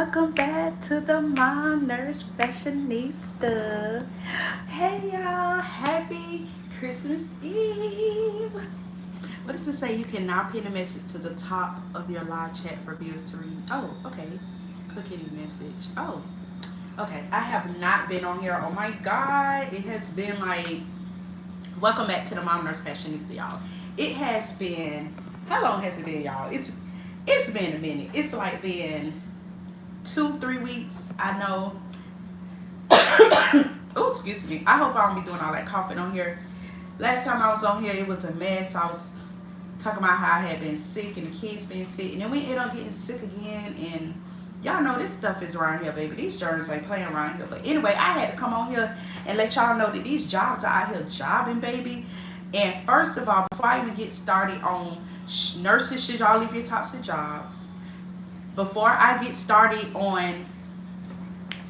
Welcome back to the Mom Nurse Fashionista. Hey y'all, happy Christmas Eve. What does it say? You can now pin a message to the top of your live chat for viewers to read. Oh, okay. Click any message. Oh, okay. I have not been on here. Oh my God. It has been like, welcome back to the Mom Nurse Fashionista, y'all. It has been, how long has it been, y'all? It's been a minute. It's like been 2-3 weeks. I know. Oh, excuse me. I hope I don't be doing all that coughing on here. Last time I was on here, it was a mess. I was talking about how I had been sick and the kids been sick, and then we ended up getting sick again. And y'all know this stuff is around here, baby. These germs ain't playing around here. But anyway, I had to come on here and let y'all know that these jobs are out here jobbing, baby. And first of all, before I even get started on nurses, should y'all leave your toxic jobs? Before I get started on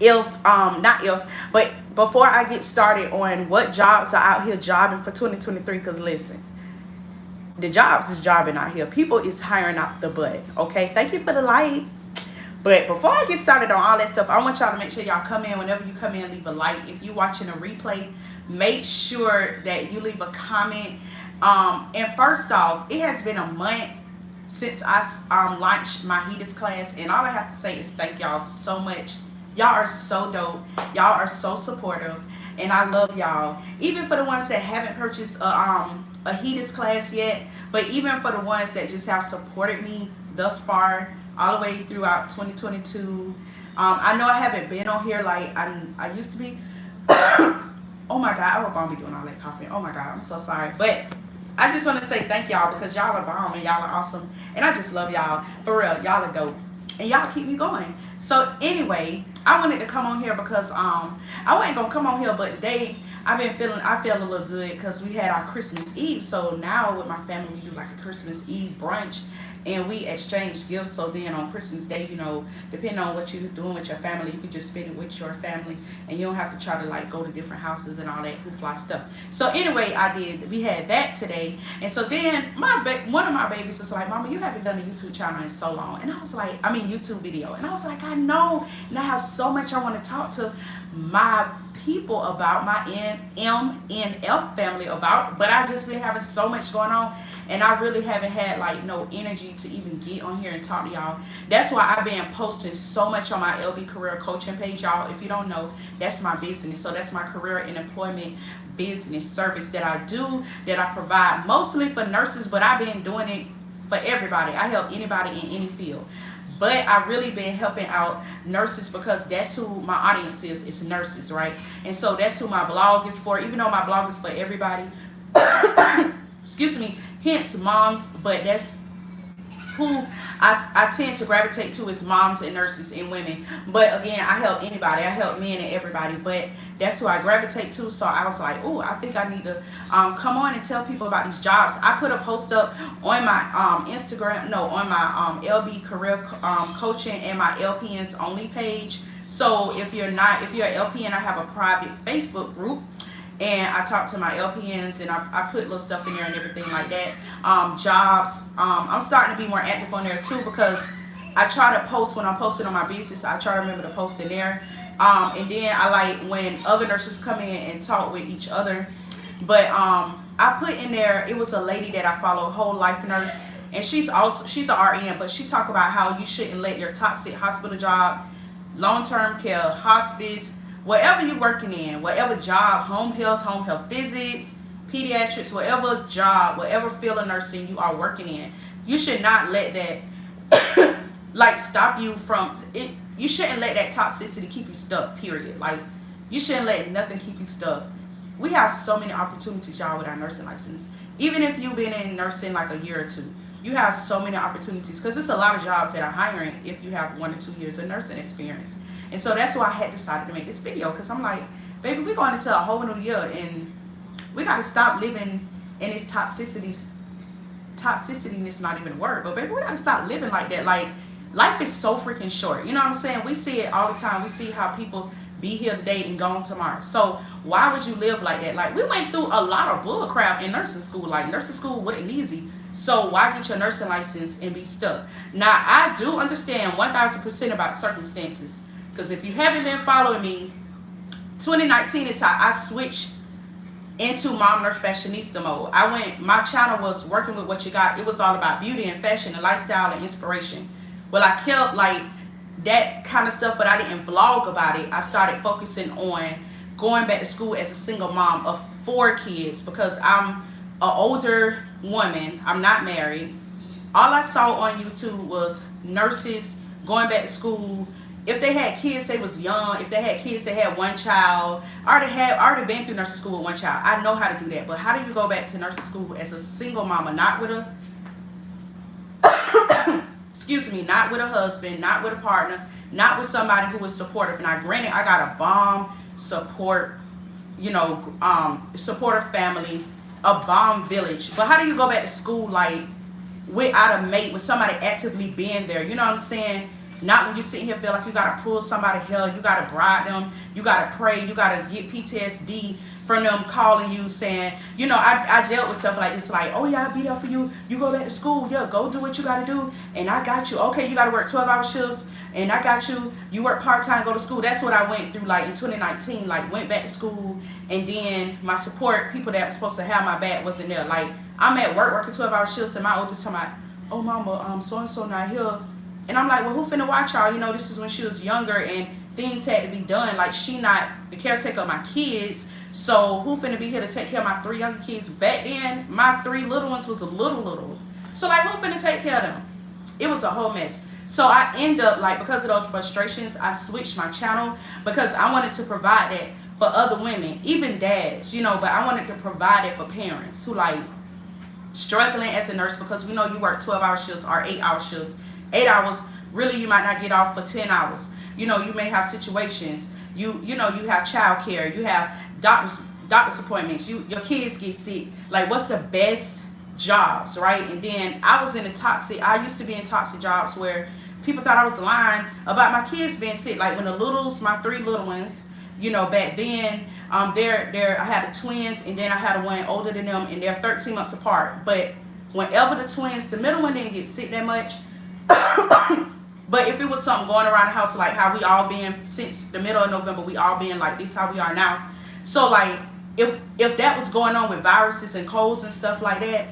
before I get started on what jobs are out here jobbing for 2023, because listen, the jobs is jobbing out here. People is hiring out the butt. Okay, thank you for the like. But before I get started on all that stuff, I want y'all to make sure y'all come in. Whenever you come in, leave a like. If you're watching a replay, make sure that you leave a comment. And first off, it has been a month since I launched my HEDIS class, and all I have to say is thank y'all so much. Y'all are so dope. Y'all are so supportive, and I love y'all. Even for the ones that haven't purchased a HEDIS class yet, but even for the ones that just have supported me thus far, all the way throughout 2022. I know I haven't been on here like I used to be. Oh my God, I hope I don't be doing all that coughing. Oh my God, I'm so sorry. But I just want to say thank y'all, because y'all are bomb and y'all are awesome. And I just love y'all. For real, y'all are dope. And y'all keep me going. So anyway, I wanted to come on here because I wasn't going to come on here, but today I feel a little good because we had our Christmas Eve. So now with my family, we do like a Christmas Eve brunch, and we exchange gifts. So then on Christmas Day, you know, depending on what you're doing with your family, you can just spend it with your family, and you don't have to try to like go to different houses and all that hoopla stuff. So anyway, we had that today. And so then one of my babies was like, Mama, you haven't done a YouTube channel in so long. And I was like, YouTube video. And I was like, I know, and I have so much I want to talk to my people about, my MNF family about, but I just been having so much going on, and I really haven't had like no energy to even get on here and talk to y'all. That's why I've been posting so much on my LB career coaching page, y'all. If you don't know, that's my business. So that's my career and employment business service that I do, that I provide mostly for nurses, but I've been doing it for everybody. I help anybody in any field. But I've really been helping out nurses because that's who my audience is. It's nurses, right? And so that's who my blog is for, even though my blog is for everybody. Excuse me, hence moms, but that's who I tend to gravitate to, is moms and nurses and women. But again, I help anybody. I help men and everybody, but that's who I gravitate to. So I was like, oh, I think I need to come on and tell people about these jobs. I put a post up on my Instagram, on my LB career coaching and my LPNs only page. So if you're an LPN, I have a private Facebook group, and I talk to my LPNs, and I put little stuff in there and everything like that. Jobs. I'm starting to be more active on there too, because I try to post when I'm posting on my business. I try to remember to post in there. And then I like when other nurses come in and talk with each other. But I put in there, it was a lady that I follow, Whole Life Nurse, and she's an RN, but she talk about how you shouldn't let your toxic hospital job, long-term care, hospice, whatever you're working in, whatever job, home health visits, pediatrics, whatever job, whatever field of nursing you are working in, you should not let that like stop you from it. You shouldn't let that toxicity keep you stuck, period. Like, you shouldn't let nothing keep you stuck. We have so many opportunities, y'all, with our nursing license. Even if you've been in nursing like a year or two, you have so many opportunities, because there's a lot of jobs that are hiring if you have 1 or 2 years of nursing experience. And so that's why I had decided to make this video, because I'm like, baby, we're going into a whole new year, and we got to stop living in this toxicity is not even a word, but baby, we got to stop living like that. Like, life is so freaking short. You know what I'm saying? We see it all the time. We see how people be here today and gone tomorrow. So why would you live like that? Like, we went through a lot of bull crap in nursing school. Like, nursing school wasn't easy. So why get your nursing license and be stuck? Now, I do understand 1000% about circumstances, because if you haven't been following me, 2019 is how I switched into Mom Nurse Fashionista mode. My channel was working with what you got. It was all about beauty and fashion and lifestyle and inspiration. Well, I kept like that kind of stuff, but I didn't vlog about it. I started focusing on going back to school as a single mom of 4 kids, because I'm an older woman. I'm not married. All I saw on YouTube was nurses going back to school. If they had kids, they was young. If they had kids, they had 1 child. I already been through nursing school with 1 child. I know how to do that. But how do you go back to nursing school as a single mama, not with a excuse me, not with a husband, not with a partner, not with somebody who is supportive? Now, granted, I got a bomb support, supportive family, a bomb village. But how do you go back to school like without a mate, with somebody actively being there? You know what I'm saying? Not when you sit here feel like you gotta pull somebody hell, you gotta bribe them, you gotta pray, you gotta get PTSD from them calling you saying, I dealt with stuff like this, like, oh yeah, I'll be there for you. You go back to school, yeah, go do what you gotta do, and I got you. Okay, you gotta work 12-hour shifts, and I got you. You work part-time, go to school. That's what I went through, like, in 2019, like, went back to school, and then my support, people that were supposed to have my back wasn't there. Like, I'm at work working 12-hour shifts, and my oldest talking about, oh mama, so-and-so not here. And I'm like, well, who finna watch y'all? This is when she was younger and things had to be done. Like, she not the caretaker of my kids. So who finna be here to take care of my 3 younger kids? Back then, my 3 little ones was a little. So, like, who finna take care of them? It was a whole mess. So I end up, like, because of those frustrations, I switched my channel because I wanted to provide that for other women, even dads, but I wanted to provide it for parents who, like, struggling as a nurse, because we know you work 12-hour shifts or 8-hour shifts. 8 hours, really, you might not get off for 10 hours. You may have situations. You have child care. You have doctor's appointments. Your kids get sick. Like, what's the best jobs, right? And then I used to be in toxic jobs where people thought I was lying about my kids being sick. Like, when my 3 little ones, back then, I had the twins, and then I had one older than them, and they're 13 months apart. But whenever the twins, the middle one didn't get sick that much. But if it was something going around the house, like how we all been since the middle of November, we all been like this, how we are now. So, like, if that was going on with viruses and colds and stuff like that,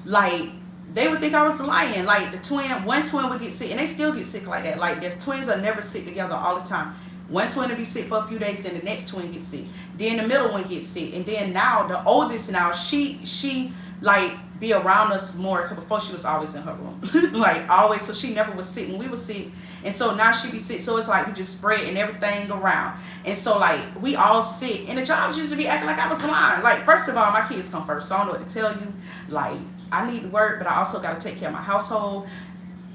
like, they would think I was lying. Like, one twin would get sick, and they still get sick like that. Like, their twins are never sick together all the time. One twin will be sick for a few days, then the next twin gets sick, then the middle one gets sick, and then now the oldest, she like be around us more, because before she was always in her room like, always. So she never was sick when we were sick, and so now she be sick. So it's like we just spreading everything around, and so, like, we all sick, and the jobs used to be acting like I was lying. Like, first of all, my kids come first, so I don't know what to tell you. Like, I need to work, but I also got to take care of my household,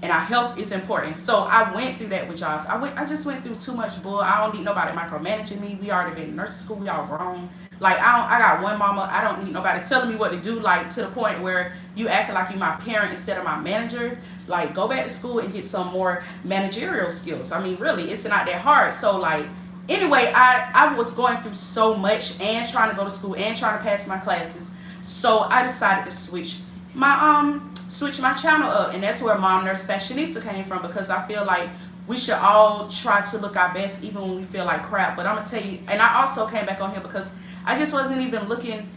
and our health is important. So I went through that with jobs. I just went through too much bull. I don't need nobody micromanaging me. We already been in nursing school. We all grown. Like, I got one mama. I don't need nobody telling me what to do, like, to the point where you acting like you my parent instead of my manager. Like, go back to school and get some more managerial skills. I mean, really, it's not that hard. So, like, anyway, I was going through so much, and trying to go to school and trying to pass my classes. So I decided to switch my channel up, and that's where Mom Nurse Fashionista came from, because I feel like we should all try to look our best even when we feel like crap. But I'm gonna tell you, and I also came back on here because I just wasn't even looking,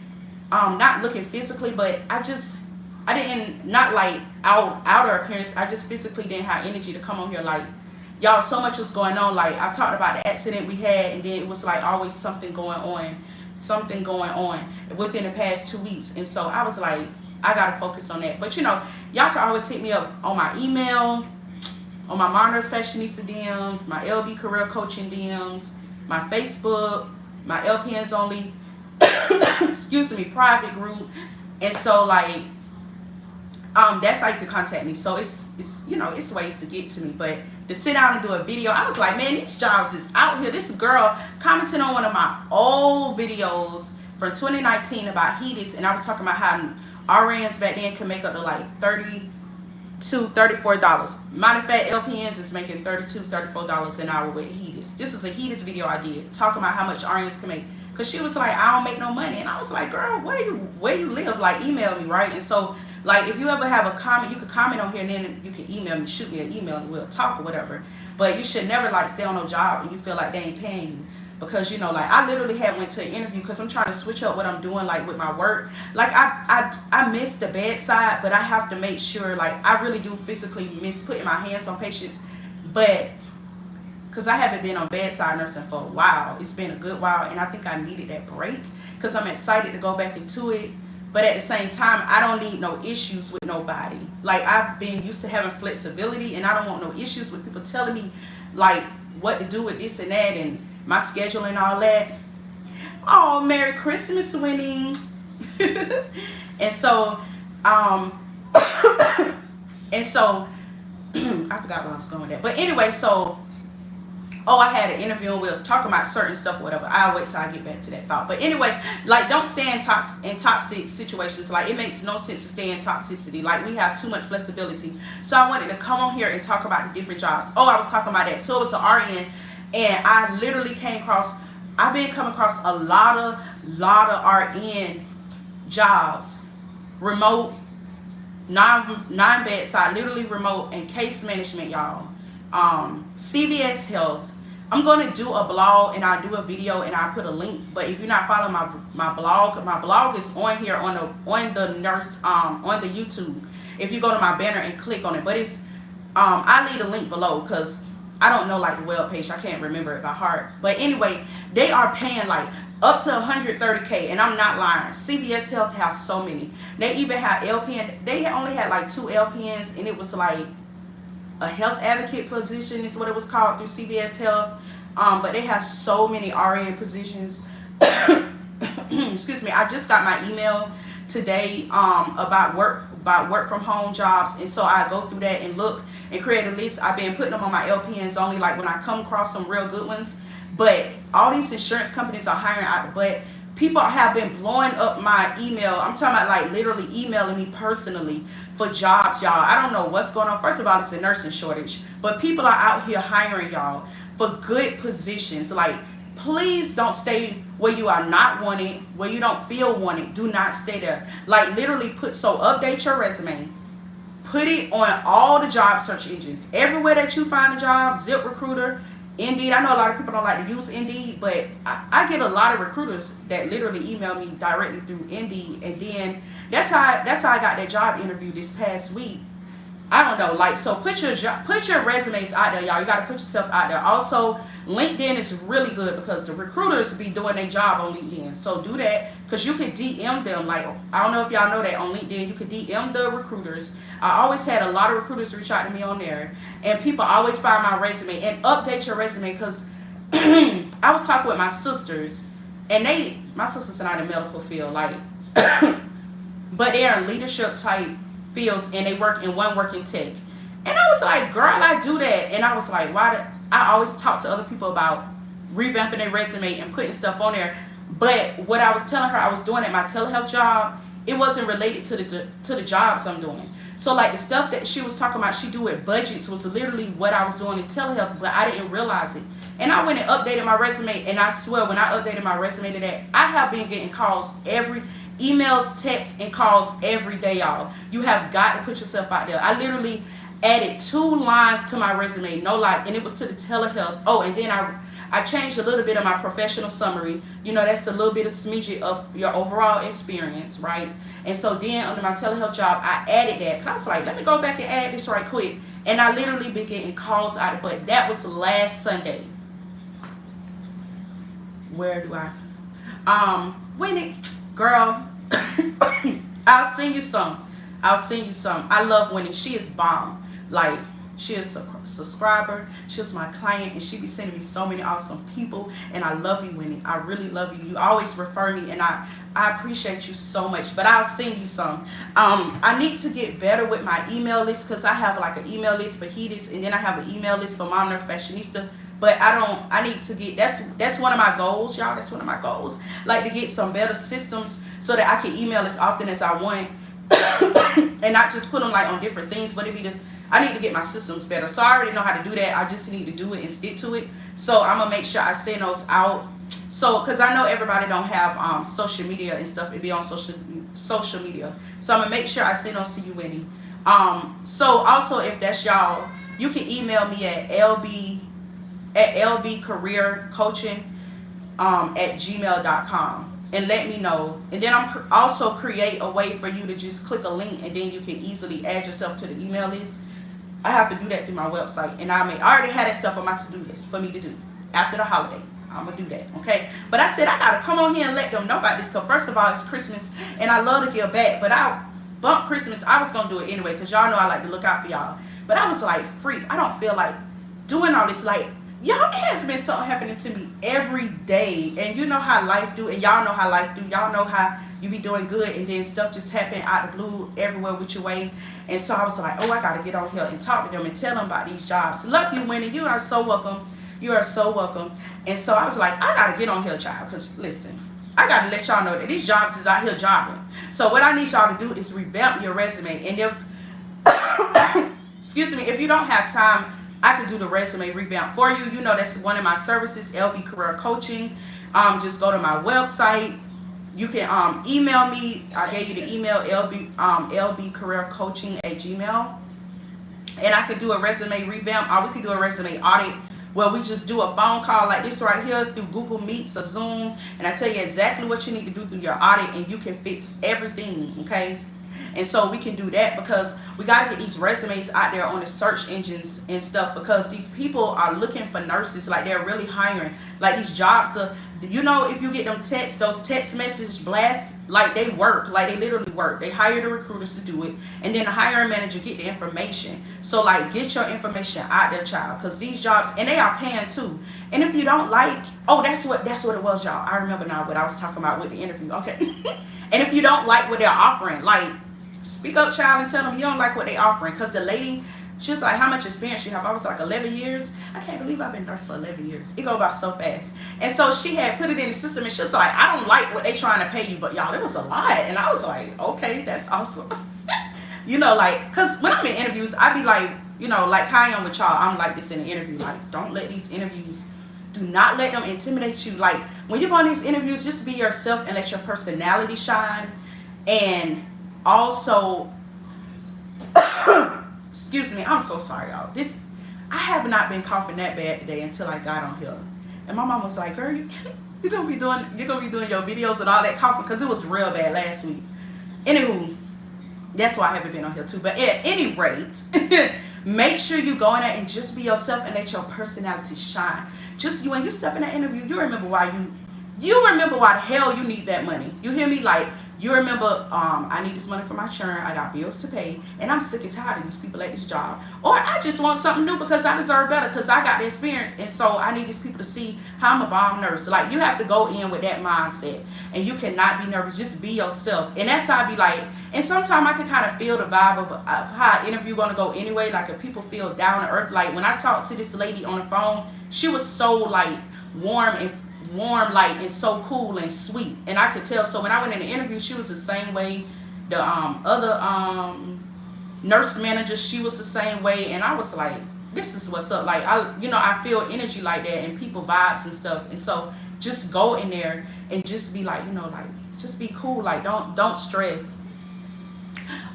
not looking physically, but I didn't, not like outer appearance, I just physically didn't have energy to come on here. Like, y'all, so much was going on. Like, I talked about the accident we had, and then it was like always something going on within the past 2 weeks. And so I was like, I gotta focus on that. But y'all can always hit me up on my email, on my Mom Nurse Fashionista DMs, my LB Career Coaching DMs, my Facebook, my LPNs only excuse me, private group. And so, like, that's how you can contact me. So it's it's ways to get to me. But to sit down and do a video, I was like, man, these jobs is out here. This girl commented on one of my old videos from 2019 about HEDIS, and I was talking about how RNs back then can make up to like $32, $34. Matter of fact, LPNs is making $32, $34 an hour with HEDIS. This is a HEDIS video I did, talking about how much RNs can make. Because she was like, I don't make no money. And I was like, girl, where you live? Like, email me, right? And so Like, if you ever have a comment, you can comment on here, and then you can email me, shoot me an email, and we'll talk or whatever. But you should never, like, stay on no job and you feel like they ain't paying you. Because, you know, like, I literally had went to an interview because I'm trying to switch up what I'm doing, like, with my work. Like, I miss the bedside, but I have to make sure, like, I really do physically miss putting my hands on patients. But because I haven't been on bedside nursing for a while. It's been a good while, and I think I needed that break because I'm excited to go back into it. But at the same time, I don't need no issues with nobody. Like, I've been used to having flexibility, and I don't want no issues with people telling me, like, what to do with this and that and my schedule and all that. Oh, Merry Christmas, Winnie. And so, and so, I forgot where I was going with that. But anyway, so, I had an interview and we was talking about certain stuff or whatever. I'll wait till I get back to that thought. But anyway, like, don't stay in toxic situations. Like, it makes no sense to stay in toxicity. Like, we have too much flexibility. So I wanted to come on here and talk about the different jobs. I was talking about that. So it was an RN, and I literally I've been coming across a lot of RN jobs, remote, non-bedside, literally remote, and case management, y'all. CVS Health. I'm going to do a blog, and I'll do a video, and I'll put a link. But if you're not following my blog is on here on the nurse on the YouTube. If you go to my banner and click on it, but it's I leave a link below because I don't know, like, the web page. I can't remember it by heart. But anyway, they are paying like up to $130K, and I'm not lying. CVS Health has so many. They even have LPN. They only had like 2 LPNs, and it was like a health advocate position is what it was called through CVS Health. But they have so many RN positions. Excuse me. I just got my email today about work from home jobs, and so I go through that and look and create a list. I've been putting them on my LPNs only, like, when I come across some real good ones. But all these insurance companies are hiring out the butt. People have been blowing up my email. I'm talking about, like, literally emailing me personally for jobs, y'all. I don't know what's going on. First of all, it's a nursing shortage, but people are out here hiring y'all for good positions. Like, please don't stay where you are not wanted, where you don't feel wanted. Do not stay there. Like, literally update your resume. Put it on all the job search engines. Everywhere that you find a job, ZipRecruiter, Indeed. I know a lot of people don't like to use Indeed, but I get a lot of recruiters that literally email me directly through Indeed, and then that's how I got that job interview this past week. I don't know, like, so put your resumes out there, y'all. You got to put yourself out there. Also, LinkedIn is really good because the recruiters be doing their job on LinkedIn. So do that, because you can DM them. Like, I don't know if y'all know that on LinkedIn, you can DM the recruiters. I always had a lot of recruiters reach out to me on there, and people always find my resume. And update your resume, because I was talking with my sisters, and my sisters are not in the medical field, like, but they're in leadership type fields, and they work in one working tech. And I was like, girl, I do that. And I was like, I always talk to other people about revamping their resume and putting stuff on there. But what I was telling her I was doing at my telehealth job, it wasn't related to the jobs I'm doing. So, like, the stuff that she was talking about, she do with budgets, was literally what I was doing in telehealth, but I didn't realize it. And I went and updated my resume, and I swear, when I updated my resume to that, I have been getting calls emails, texts, and calls every day, y'all. You have got to put yourself out there. I literally added 2 lines to my resume, no lie, and it was to the telehealth. Oh, and then I changed a little bit of my professional summary. You know, that's a little bit of smidget of your overall experience, right? And so then under my telehealth job, I added that. Because I was like, let me go back and add this right quick. And I literally been getting calls out of, but that was last Sunday. Where do I? Winnie, girl, I'll send you some. I love Winnie. She is bomb. Like, she is a subscriber. She was my client, and she be sending me so many awesome people. And I love you, Winnie. I really love you. You always refer me, and I appreciate you so much. But I'll send you some. I need to get better with my email list, because I have like an email list for HEDIS, and then I have an email list for Nurse Fashionista. But I need to get, that's one of my goals, y'all. That's one of my goals. Like, to get some better systems so that I can email as often as I want. And not just put them, like, on different things, but I need to get my systems better. So I already know how to do that. I just need to do it and stick to it. So I'm gonna make sure I send those out. So, because I know everybody don't have social media and stuff. It be on social social media. So I'm gonna make sure I send those to you, Winnie. So also, if that's y'all, you can email me at lbcareercoaching at gmail.com and let me know. And then I'm also create a way for you to just click a link, and then you can easily add yourself to the email list. I have to do that through my website, and I already had that stuff on my to-do list for me to do after the holiday. I'm gonna do that, okay? But I said I gotta come on here and let them know about this, because first of all, it's Christmas and I love to give back, but I bumped Christmas. I was gonna do it anyway, because y'all know I like to look out for y'all. But I was like, freak, I don't feel like doing all this. Like, y'all, it has been something happening to me every day, and you know how life do, and y'all know how life do. Y'all know how you be doing good, and then stuff just happen out the blue everywhere with your way. And so I was like, oh, I gotta get on here and talk to them and tell them about these jobs. Love you, Winnie. You are so welcome. You are so welcome. And so I was like, I gotta get on here, child, because listen, I gotta let y'all know that these jobs is out here jobbing. So what I need y'all to do is revamp your resume. And if excuse me, if you don't have time, I can do the resume revamp for you. You know, that's one of my services, LB Career Coaching. Just go to my website. You can email me. I gave you the email, lbcareercoaching@gmail. And I could do a resume revamp, or we could do a resume audit, where we just do a phone call like this right here through Google Meets or Zoom, and I tell you exactly what you need to do through your audit, and you can fix everything, okay? And so we can do that, because we got to get these resumes out there on the search engines and stuff, because these people are looking for nurses. Like, they're really hiring. Like, these jobs are, you know, if you get them texts, those text message blasts, like, they work. Like, they literally work. They hire the recruiters to do it, and then the hiring manager get the information. So, like, get your information out there, child, because these jobs, and they are paying too. And if you don't like, oh, that's what it was, y'all. I remember now what I was talking about with the interview. Okay. And if you don't like what they're offering, like, speak up, child, and tell them you don't like what they offering. Because the lady, she was like, how much experience you have? I was like, 11 years. I can't believe I've been nurse for 11 years. It go by so fast. And so she had put it in the system, and she was like, I don't like what they trying to pay you, but y'all, it was a lot. And I was like, okay, that's awesome. You know, like, because when I'm in interviews, I be like, you know, like how I am with y'all, I'm like this in the interview. Like, don't let these interviews, do not let them intimidate you. Like, when you go on these interviews, just be yourself and let your personality shine. And also, excuse me, I'm so sorry, y'all. I have not been coughing that bad today until I got on here. And my mom was like, girl, you're gonna be doing your videos and all that coughing, because it was real bad last week. Anywho, that's why I haven't been on here too. But at any rate, make sure you go in there and just be yourself and let your personality shine. Just when you step in that interview, you remember why the hell you need that money. You hear me? Like, you remember, I need this money for my churn, I got bills to pay, and I'm sick and tired of these people at this job. Or I just want something new because I deserve better, because I got the experience, and so I need these people to see how I'm a bomb nurse. Like, you have to go in with that mindset, and you cannot be nervous. Just be yourself. And that's how I be like, and sometimes I can kind of feel the vibe of how an interview going to go anyway. Like, if people feel down to earth. Like, when I talked to this lady on the phone, she was so, like, warm, like, and so cool and sweet, and I could tell. So when I went in the interview, she was the same way. The other nurse manager, she was the same way, and I was like, this is what's up. Like, I feel energy like that, and people vibes and stuff. And so just go in there and just be like, like, just be cool. Like, don't stress.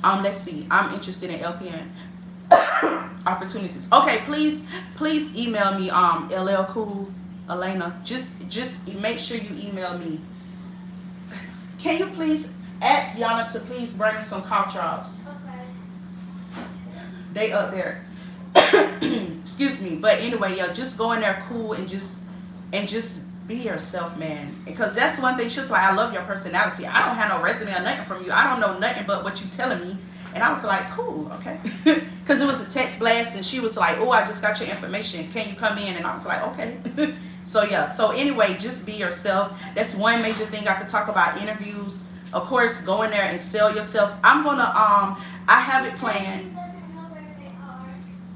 Let's see, I'm interested in LPN opportunities. Okay, please email me, LL Cool Elena. Just make sure you email me. Can you please ask Yana to please bring me some cough drops? Okay. They up there. Excuse me. But anyway, yeah, just go in there cool and just be yourself, man. Because that's one thing. She's like, I love your personality. I don't have no resume or nothing from you. I don't know nothing but what you telling me. And I was like, cool, okay. Because it was a text blast, and she was like, oh, I just got your information. Can you come in? And I was like, okay. So, yeah. So, anyway, just be yourself. That's one major thing I could talk about interviews. Of course, go in there and sell yourself. I'm going to, I have it planned.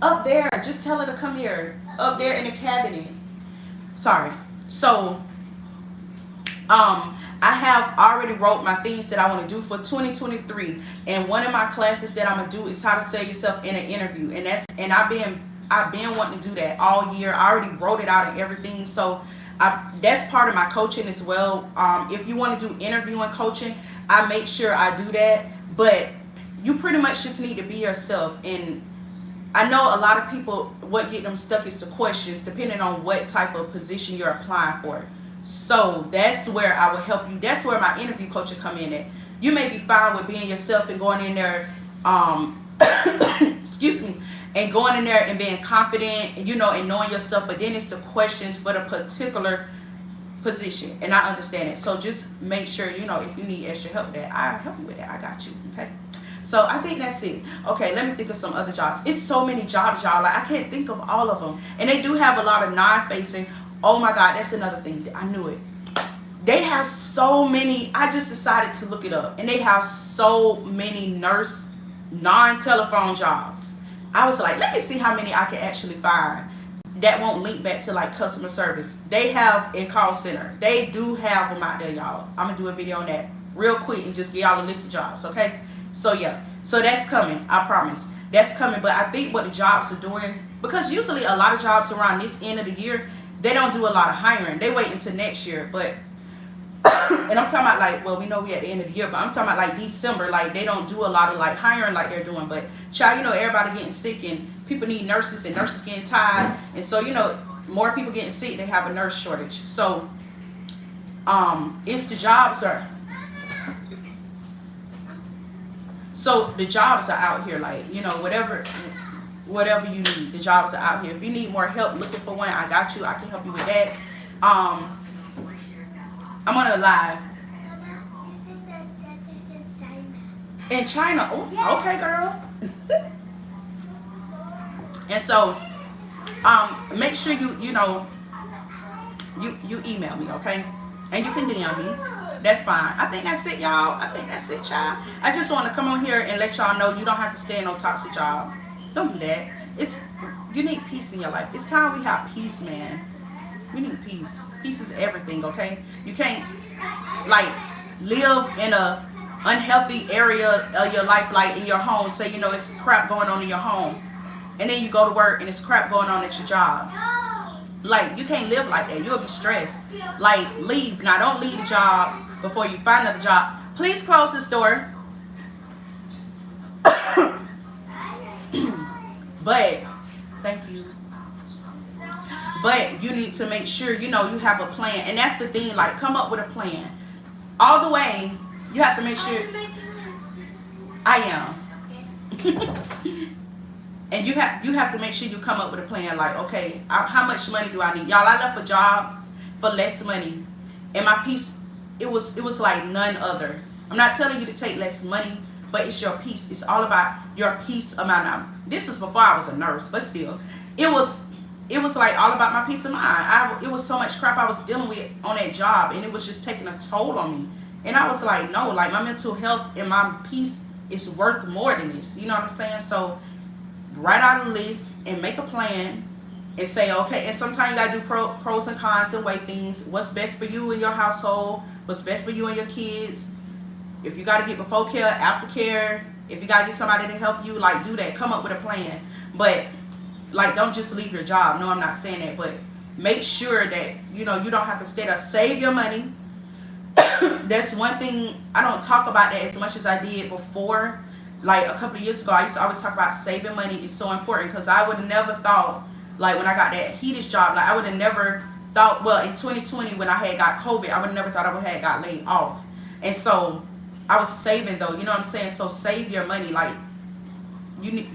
Up there. Just tell her to come here. Up there in the cabinet. Sorry. So, I have already wrote my things that I want to do for 2023, and one of my classes that I'm gonna do is how to sell yourself in an interview, and I've been wanting to do that all year. I already wrote it out and everything, so That's part of my coaching as well. If you want to do interviewing coaching, I make sure I do that. But you pretty much just need to be yourself. And I know a lot of people, what get them stuck is the questions, depending on what type of position you're applying for. So that's where I will help you. That's where my interview coaching come in at. You may be fine with being yourself and going in there, excuse me, and going in there and being confident, and, you know, and knowing your stuff. But then it's the questions for the particular position, and I understand it. So just make sure, you know, if you need extra help with that, I help you with that. I got you. Okay. So I think that's it. Okay, let me think of some other jobs. It's so many jobs, y'all. Like, I can't think of all of them. And they do have a lot of non-facing. Oh my God, that's another thing. I knew it. They have so many. I just decided to look it up. And they have so many nurse non-telephone jobs. I was like, let me see how many I can actually find that won't link back to like customer service. They have a call center. They do have them out there, y'all. I'm going to do a video on that real quick and just give y'all a list of jobs, okay? So yeah, so that's coming. I promise. That's coming. But I think what the jobs are doing, because usually a lot of jobs around this end of the year, they don't do a lot of hiring. They wait until next year. But and I'm talking about like, well, we know we at the end of the year, but I'm talking about like December. Like, they don't do a lot of like hiring like they're doing. But child, you know, everybody getting sick and people need nurses and nurses getting tired. And so, you know, more people getting sick, they have a nurse shortage. So it's the jobs are, so the jobs are out here, like, you know, whatever you need, the jobs are out here. If you need more help looking for one, I got you. I can help you with that. I'm on a live. In China. Oh, okay, girl. And so, make sure you know, you email me, okay? And you can DM me. That's fine. I think that's it, y'all. I think that's it, child. I just want to come on here and let y'all know you don't have to stay in no toxic job. Don't do that. You need peace in your life. It's time we have peace, man. We need peace. Peace is everything, okay? You can't, like, live in a unhealthy area of your life, like in your home. Say, you know, it's crap going on in your home. And then you go to work and it's crap going on at your job. Like, you can't live like that. You'll be stressed. Like, leave. Now, don't leave the job before you find another job. Please close this door. But, thank you. But you need to make sure, you know, you have a plan. And that's the thing, like, come up with a plan. All the way, you have to make sure. I am. And you have to make sure you come up with a plan. Like, okay, how much money do I need? Y'all, I left a job for less money. And my peace, it was like none other. I'm not telling you to take less money, but it's your peace. It's all about your peace of mind. This was before I was a nurse, but still, it was like all about my peace of mind. It was so much crap I was dealing with on that job, and it was just taking a toll on me. And I was like, no, like, my mental health and my peace is worth more than this. You know what I'm saying? So write out a list and make a plan and say, okay. And sometimes you gotta do pros and cons and weigh things. What's best for you and your household? What's best for you and your kids? If you gotta get before care, after care, if you gotta get somebody to help you, like, do that. Come up with a plan. But, like, don't just leave your job. No, I'm not saying that. But make sure that, you know, you don't have to stay there. Save your money. That's one thing. I don't talk about that as much as I did before. Like, a couple of years ago, I used to always talk about saving money is so important, because I would have never thought, like, when I got that HEDIS job, like, I would have never thought, well, in 2020 when I had got COVID, I would have never thought I would have got laid off. And so I was saving, though, you know what I'm saying? So save your money. Like, you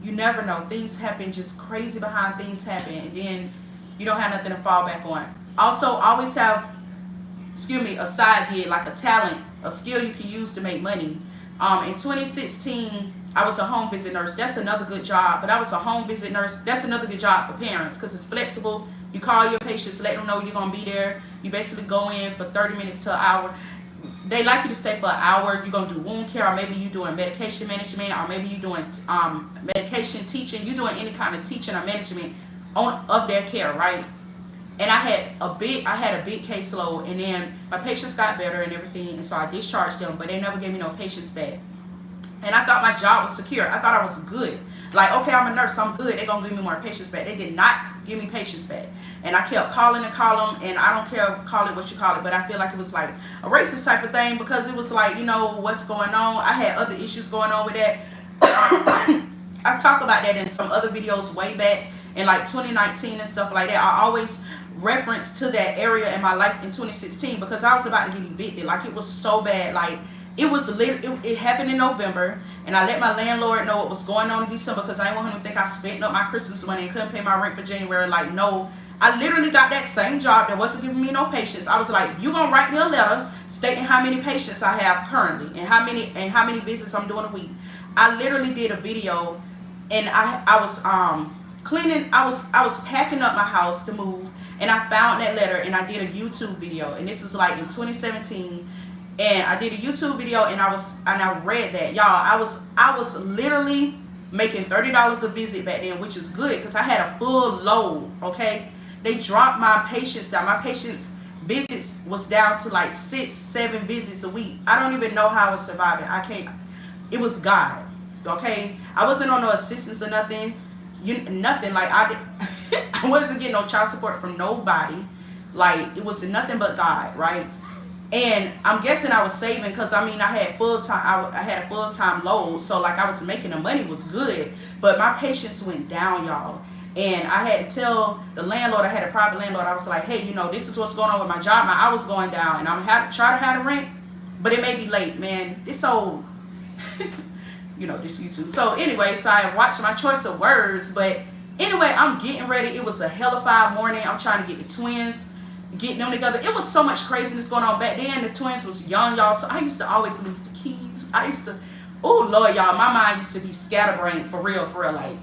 never know. Things happen, just crazy behind things happen, and then you don't have nothing to fall back on. Also, always have, a side gig, like a talent, a skill you can use to make money. In 2016, I was a home visit nurse. That's another good job. But I was a home visit nurse. That's another good job for parents, because it's flexible. You call your patients, let them know you're going to be there. You basically go in for 30 minutes to an hour. They like you to stay for an hour. You're going to do wound care, or maybe you're doing medication management, or maybe you're doing medication teaching. You're doing any kind of teaching or management of their care, right? And I had a big caseload, and then my patients got better and everything, and so I discharged them, but they never gave me no patients back. And I thought my job was secure. I thought I was good. Like, okay, I'm a nurse, I'm good. They're going to give me more patients back. They did not give me patients back. And I kept calling and calling, and I don't care, call it what you call it, but I feel like it was like a racist type of thing, because it was like, you know, what's going on. I had other issues going on with that. I talk about that in some other videos way back in like 2019 and stuff like that. I always reference to that area in my life in 2016, because I was about to get evicted. Like, it was so bad. Like, it was it happened in November, and I let my landlord know what was going on in December, because I didn't want him to think I spent up my Christmas money and couldn't pay my rent for January. Like, no, I literally got that same job that wasn't giving me no patients. I was like, you gonna write me a letter stating how many patients I have currently and how many visits I'm doing a week. I literally did a video, and I was cleaning. I was packing up my house to move, and I found that letter, and I did a YouTube video, and this was like in 2017. And I did a YouTube video, and I read that, y'all. I was literally making $30 a visit back then, which is good, because I had a full load. Okay, they dropped my patients down. My patients visits was down to like 6-7 visits a week. I don't even know how I was surviving. I can't. It was God. Okay, I wasn't on no assistance or nothing. Nothing. Like, I wasn't getting no child support from nobody. Like, it was nothing but God, right? And I'm guessing I was saving, because I mean, I had full-time, I had a full-time load, so like, I was making the money was good, but my patients went down, y'all. And I had to tell the landlord, I had a private landlord, I was like, hey, you know, this is what's going on with my job. My hours going down, and I'm try to have the rent, but it may be late, man. It's so, you know, this YouTube. So anyway, so I watched my choice of words, but anyway, I'm getting ready. It was a hellified morning. I'm trying to get the twins, getting them together. It was so much craziness going on back then. The twins was young, y'all, so I used to always lose the keys. I used to, oh Lord, y'all, my mind used to be scatterbrained for real. Like,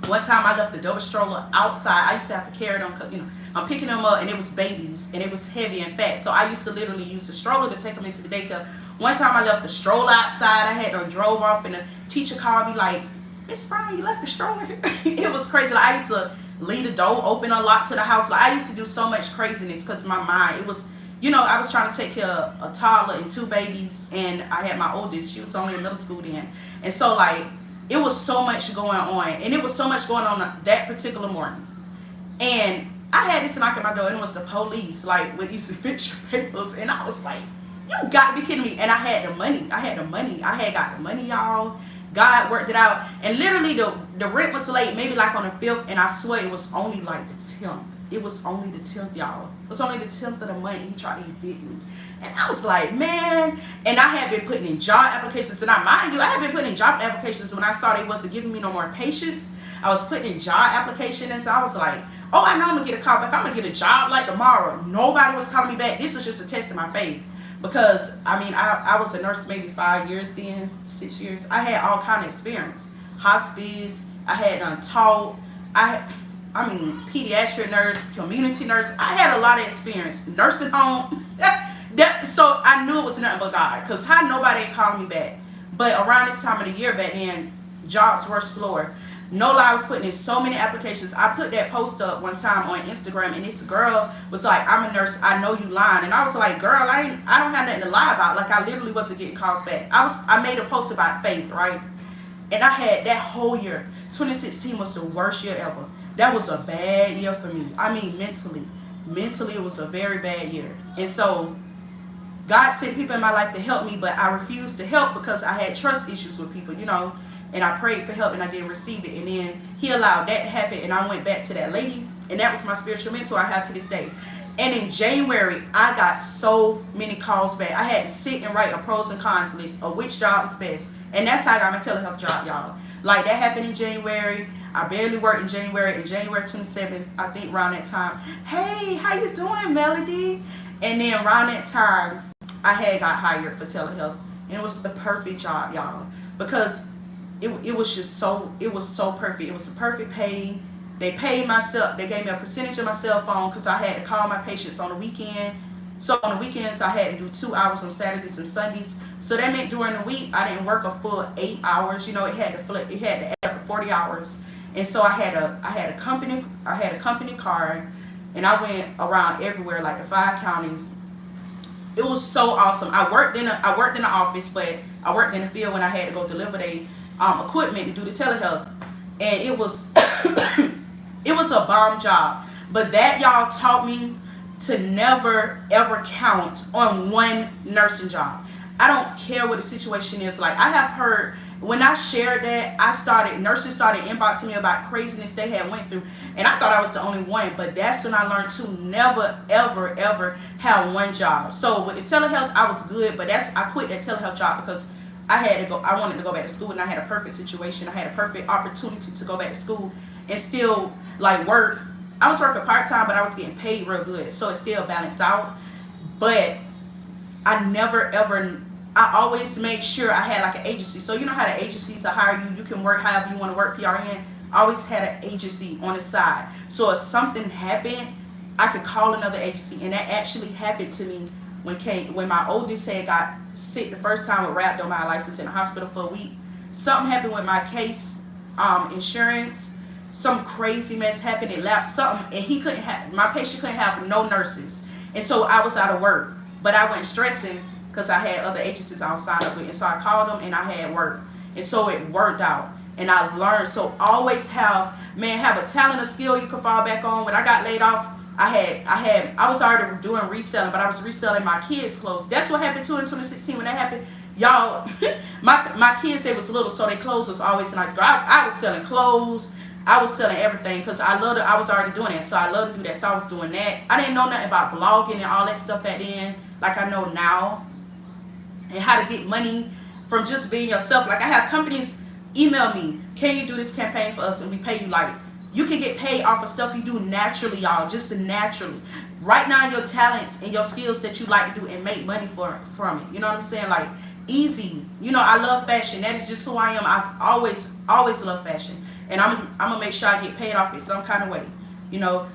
one time I left the double stroller outside. I used to have to carry them, you know, I'm picking them up, and it was babies, and it was heavy and fat, so I used to literally use the stroller to take them into the daycare. One time I left the stroller outside. I had to drove off, and the teacher called me like, Miss Brown, you left the stroller here? It was crazy. Like, I used to leave the door open, unlocked to the house. Like, I used to do so much craziness, because my mind, it was, you know, I was trying to take care of a toddler and 2 babies, and I had my oldest. She was only in middle school then. And so, like, it was so much going on, and it was so much going on that particular morning. And I had this knock at my door, and it was the police, like, with these eviction papers, and I was like, you got to be kidding me. And I had the money. I had got the money, y'all. God worked it out. And literally the rent was late, maybe like on the 5th, and I swear it was only like the 10th. It was only the 10th, y'all. It was only the 10th of the month, and he tried to evict me. And I was like, man. And I had been putting in job applications. And I, mind you, I had been putting in job applications when I saw they wasn't giving me no more patients. I was putting in job applications, and so I was like, oh, I know I'm going to get a call back. I'm going to get a job like tomorrow. Nobody was calling me back. This was just a test of my faith. Because, I mean, I was a nurse maybe 5 years then, 6 years. I had all kind of experience. Hospice, I had done taught, I mean, pediatric nurse, community nurse. I had a lot of experience. Nursing home. So I knew it was nothing but God. Because how nobody ain't calling me back. But around this time of the year back then, jobs were slower. No lie, I was putting in so many applications. I put that post up one time on Instagram, and this girl was like, I'm a nurse, I know you lying. And I was like, girl, I don't have nothing to lie about. Like, I literally wasn't getting calls back. I made a post about faith, right? And I had that whole year. 2016 was the worst year ever. That was a bad year for me. I mean, mentally it was a very bad year. And so God sent people in my life to help me, but I refused to help because I had trust issues with people, you know. And I prayed for help, and I didn't receive it. And then he allowed that to happen, and I went back to that lady, and that was my spiritual mentor I have to this day. And in January, I got so many calls back. I had to sit and write a pros and cons list of which job was best. And that's how I got my telehealth job, y'all. Like, that happened in January. I barely worked in January. In January 27th, I think around that time, hey, how you doing, Melody? And then around that time, I had got hired for telehealth. And it was the perfect job, y'all. Because it was just so, it was so perfect. It was the perfect pay. They paid myself. They gave me a percentage of my cell phone because I had to call my patients on the weekend. So on the weekends, I had to do 2 hours on Saturdays and Sundays. So that meant during the week, I didn't work a full 8 hours. You know, it had to flip. It had to add up to 40 hours. And so I had a company car, and I went around everywhere, like the 5 counties. It was so awesome. I worked in the office, but I worked in the field when I had to go deliver the equipment to do the telehealth, and it was it was a bomb job. But that, y'all, taught me to never ever count on one nursing job. I don't care what the situation is. Like, I have heard, when I shared that, nurses started inboxing me about craziness they had went through, and I thought I was the only one. But that's when I learned to never ever ever have one job. So with the telehealth, I was good, but I quit that telehealth job because I wanted to go back to school, and I had a perfect situation. I had a perfect opportunity to go back to school and still like work. I was working part-time, but I was getting paid real good, so it still balanced out. But I always made sure I had like an agency. So you know how the agencies will hire you, you can work however you want to work, PRN. I always had an agency on the side. So if something happened, I could call another agency. And that actually happened to me when my oldest had got sick the first time with rhabdomyolysis in the hospital for a week. Something happened with my case, insurance, some crazy mess happened, it lapsed something, and my patient couldn't have no nurses. And so I was out of work. But I wasn't stressing because I had other agencies I was signed up with. And so I called them and I had work. And so it worked out. And I learned. So always have a talent, a skill you can fall back on. When I got laid off, I was already doing reselling, but I was reselling my kids' clothes. That's what happened too in 2016 when that happened. Y'all, my kids, they was little, so their clothes was always nice. Girl, I was selling clothes. I was selling everything because I was already doing it. So I love to do that. So I was doing that. I didn't know nothing about blogging and all that stuff back then, like I know now. And how to get money from just being yourself. Like, I have companies email me, can you do this campaign for us and we pay you? Like, you can get paid off of stuff you do naturally, y'all, just naturally. Right now, your talents and your skills that you like to do and make money from it. You know what I'm saying? Like, easy. You know, I love fashion. That is just who I am. I've always loved fashion. And I'm gonna make sure I get paid off in some kind of way. You know,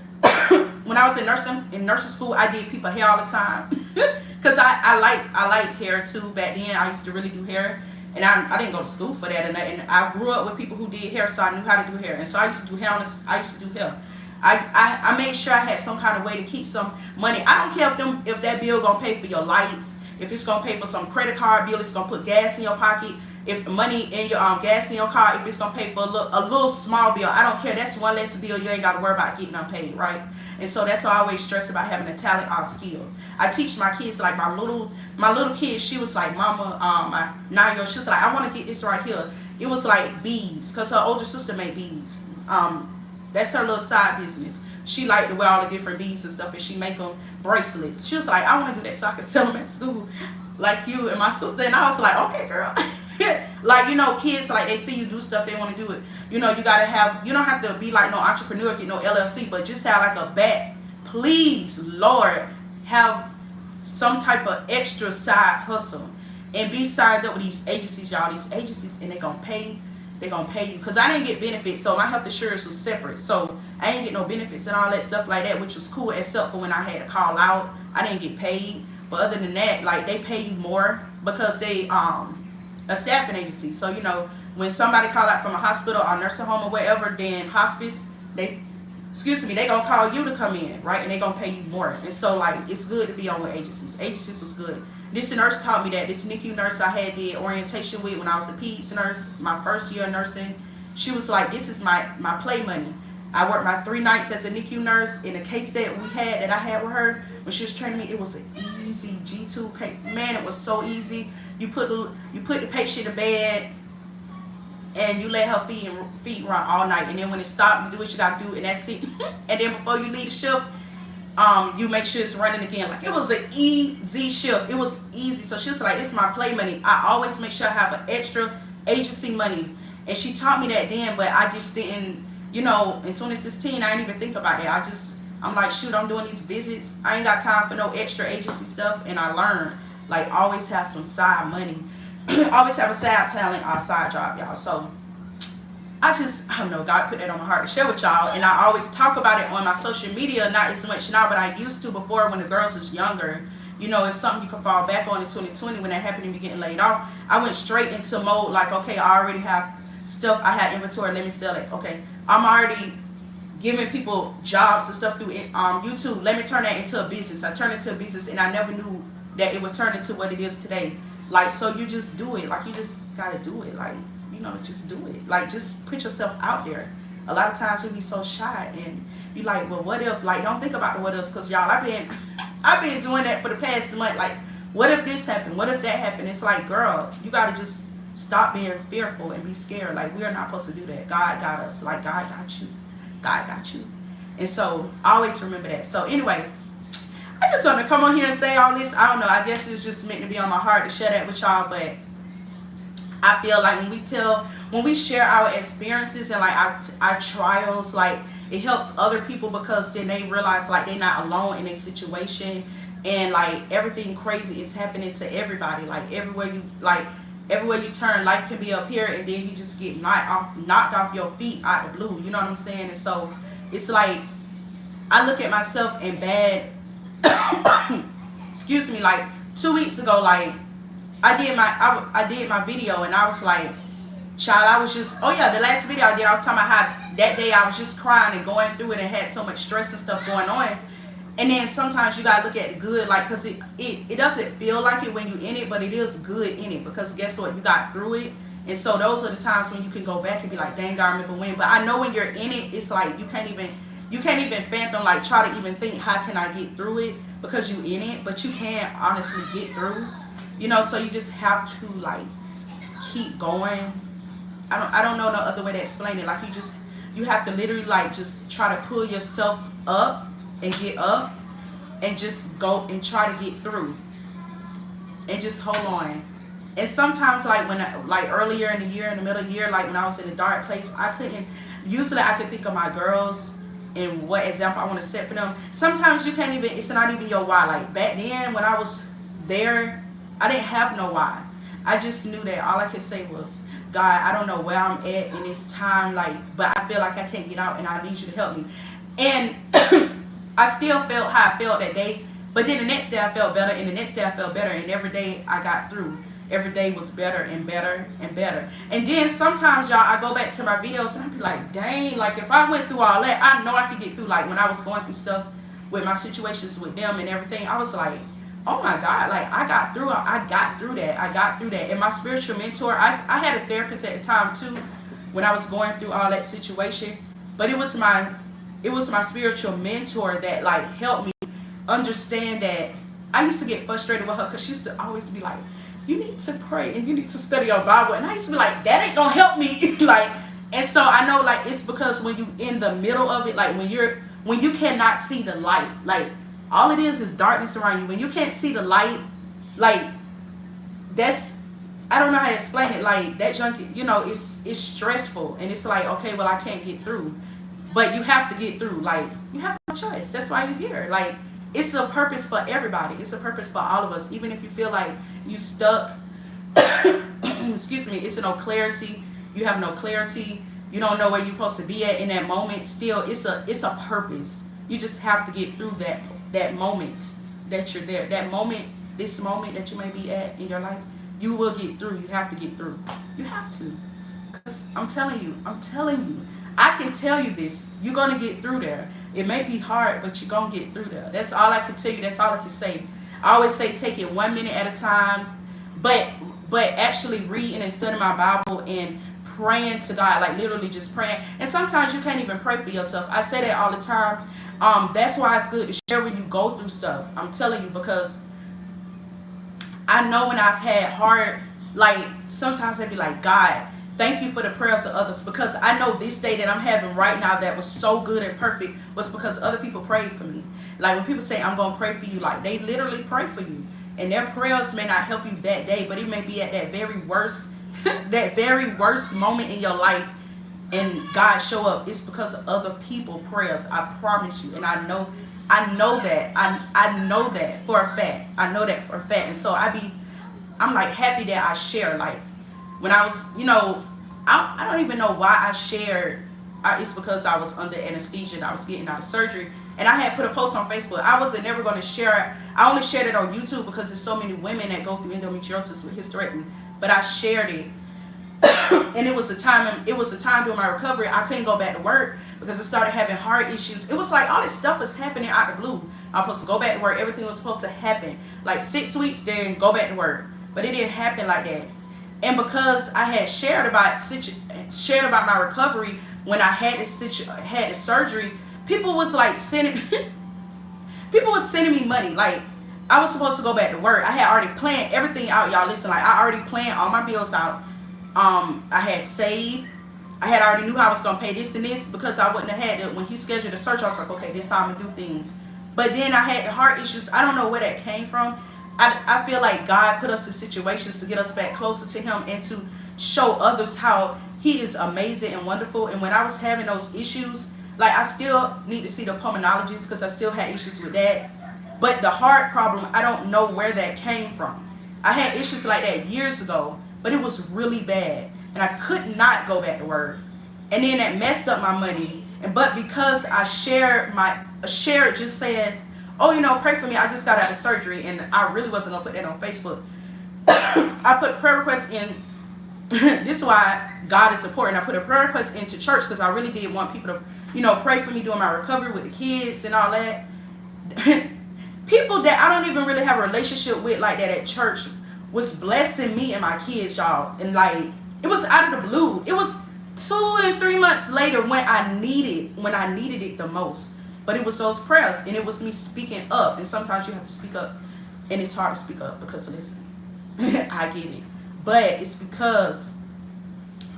when I was in nursing school, I did people hair all the time. Because I like hair too. Back then, I used to really do hair. And I didn't go to school for that. And I grew up with people who did hair, so I knew how to do hair. And so I used to do hair. I made sure I had some kind of way to keep some money. I don't care if that bill gonna pay for your lights, if it's gonna pay for some credit card bill, it's gonna put gas in your pocket, if money in your gas in your car, if it's gonna pay for a little small bill. I don't care. That's one less bill you ain't gotta worry about getting unpaid, right? And so that's why I always stress about having a talent or skill. I teach my kids, like my little kid, she was like, Mama, my 9-year-old, she was like, I want to get this right here. It was like beads, because her older sister made beads. That's her little side business. She liked to wear all the different beads and stuff, and she make them bracelets. She was like, I want to do that so I can sell them at school like you and my sister. And I was like, okay, girl. Like, you know, kids, like, they see you do stuff, they want to do it. You know, you don't have to be like no entrepreneur, get no LLC, but just have like a back. Please, Lord, have some type of extra side hustle and be signed up with these agencies, y'all. These agencies, and they're gonna pay you. Because I didn't get benefits, so my health insurance was separate. So I didn't get no benefits and all that stuff like that, which was cool, except for when I had to call out. I didn't get paid. But other than that, like, they pay you more because they a staffing agency. So, you know, when somebody call out from a hospital or nursing home or whatever, then hospice, they gonna call you to come in, right? And they gonna pay you more. And so, like, it's good to be on with agencies. Agencies was good. This nurse taught me that. This NICU nurse I had did orientation with when I was a peds nurse, my first year of nursing. She was like, this is my play money. I worked my 3 nights as a NICU nurse. In a case that I had with her, when she was training me, it was an easy G2 case. Man, it was so easy. You put the patient in bed, and you let her feet run all night. And then when it stopped, you do what you gotta do, and that's it. And then before you leave the shift, you make sure it's running again. Like, it was an easy shift. It was easy. So she was like, this is my play money. I always make sure I have an extra agency money. And she taught me that then, but I just didn't, you know, in 2016, I didn't even think about that. I'm like, shoot, I'm doing these visits. I ain't got time for no extra agency stuff. And I learned, like, always have some side money. Always have a side talent or a side job, y'all. So I don't know, God put that on my heart to share with y'all. And I always talk about it on my social media, not as much now, but I used to before when the girls was younger. You know, it's something you can fall back on in 2020 when that happened to me getting laid off. I went straight into mode like, okay, I already have stuff. I had inventory. Let me sell it. Okay, I'm already giving people jobs and stuff through YouTube. Let me turn that into a business. I turned it into a business, and I never knew that it would turn into what it is today. Like, so you just do it. Like, you just gotta do it. Like, you know, just do it. Like, just put yourself out there. A lot of times we be so shy and be like, well, what if? Like, don't think about the what ifs, because y'all, I've been doing that for the past month. Like, what if this happened? What if that happened? It's like, girl, you gotta just stop being fearful and be scared. Like, we are not supposed to do that. God got us. Like, God got you. God got you. And so always remember that. So anyway, I just want to come on here and say all this. I don't know. I guess it's just meant to be on my heart to share that with y'all. But I feel like when we share our experiences and like our trials, like, it helps other people, because then they realize like they're not alone in a situation, and like everything crazy is happening to everybody. Like, everywhere you turn, life can be up here, and then you just get knocked off your feet out of the blue. You know what I'm saying? And so it's like, I look at myself in bad excuse me, like 2 weeks ago, like I did my video, and I was like, child, I was just, oh yeah, the last video I did, I was talking about how that day I was just crying and going through it and had so much stress and stuff going on. And then sometimes you gotta look at the good, like, because it doesn't feel like it when you in it, but it is good in it, because guess what, you got through it. And so those are the times when you can go back and be like, dang, I remember when. But I know when you're in it, it's like you can't even fathom, like, try to even think, how can I get through it, because you in it. But you can't honestly get through, you know. So you just have to like keep going. I don't know no other way to explain it. Like, you have to literally like just try to pull yourself up and get up and just go and try to get through and just hold on. And sometimes, like, like earlier in the year, in the middle of the year, like when I was in a dark place, usually I could think of my girls and what example I want to set for them. Sometimes you can't even, it's not even your why. Like, back then when I was there, I didn't have no why. I just knew that all I could say was, God, I don't know where I'm at in this time, like, but I feel like I can't get out, and I need you to help me. And I still felt how I felt that day, but then the next day I felt better, and the next day I felt better, and every day I got through. Every day was better and better and better. And then sometimes, y'all, I go back to my videos and I be like, dang, like, if I went through all that, I know I could get through. Like, when I was going through stuff with my situations with them and everything, I was like, oh my God, like, I got through that. And my spiritual mentor, I had a therapist at the time too, when I was going through all that situation. But it was my spiritual mentor that like helped me understand that. I used to get frustrated with her because she used to always be like, you need to pray and you need to study your Bible. And I used to be like, that ain't gonna help me. Like, and so I know, like, it's because when you in the middle of it, like when you cannot see the light, like, all it is darkness around you. When you can't see the light, like, that's, I don't know how to explain it. Like, that junk, you know, it's stressful. And it's like, okay, well, I can't get through. But you have to get through. Like, you have no choice. That's why you're here. Like, it's a purpose for everybody. It's a purpose for all of us. Even if you feel like you stuck, excuse me, it's no clarity. You have no clarity. You don't know where you're supposed to be at in that moment. Still, it's a purpose. You just have to get through that moment that you're there. That moment, this moment that you may be at in your life, you will get through. You have to get through. You have to. Because I'm telling you, I can tell you this. You're going to get through there. It may be hard, but you're going to get through there. That's all I can tell you. That's all I can say. I always say take it 1 minute at a time. But actually reading and studying my Bible and praying to God, like literally just praying. And sometimes you can't even pray for yourself. I say that all the time. That's why it's good to share when you go through stuff. I'm telling you, because I know when I've had hard, like, sometimes I'd be like, God, thank you for the prayers of others, because I know this day that I'm having right now that was so good and perfect was because other people prayed for me. Like, when people say I'm going to pray for you, like, they literally pray for you. And their prayers may not help you that day, but it may be at that very worst moment in your life, and God show up. It's because of other people's prayers. I promise you. And I know that. I know that for a fact. I know that for a fact. And so I'm like happy that I share. Like, when I was, you know, I don't even know why I shared. It's because I was under anesthesia and I was getting out of surgery. And I had put a post on Facebook. I wasn't never going to share it. I only shared it on YouTube because there's so many women that go through endometriosis with hysterectomy. But I shared it. And it was a time during my recovery. I couldn't go back to work because I started having heart issues. It was like all this stuff was happening out the blue. I was supposed to go back to work. Everything was supposed to happen. Like 6 weeks, then go back to work. But it didn't happen like that. And because I had shared about my recovery when I had the surgery, people was like sending me money. Like, I was supposed to go back to work. I had already planned everything out, y'all. Listen, like, I already planned all my bills out. I had saved. I had already knew how I was gonna pay this and this, because I wouldn't have had it when he scheduled the search. I was like, okay, this is how I'm gonna do things. But then I had the heart issues. I don't know where that came from. I feel like God put us in situations to get us back closer to him and to show others how he is amazing and wonderful. And when I was having those issues, like, I still need to see the pulmonologist because I still had issues with that. But the heart problem, I don't know where that came from. I had issues like that years ago, but it was really bad. And I could not go back to work. And then that messed up my money. But because I shared just saying, oh, you know, pray for me, I just got out of surgery, and I really wasn't gonna put that on Facebook. I put prayer requests in. This is why God is important. I put a prayer request into church because I really did want people to, you know, pray for me during my recovery with the kids and all that. People that I don't even really have a relationship with like that at church was blessing me and my kids, y'all. And like, it was out of the blue. It was 2 and 3 months later when I needed it the most. But it was those prayers, and it was me speaking up. And sometimes you have to speak up, and it's hard to speak up because, listen, I get it. But it's because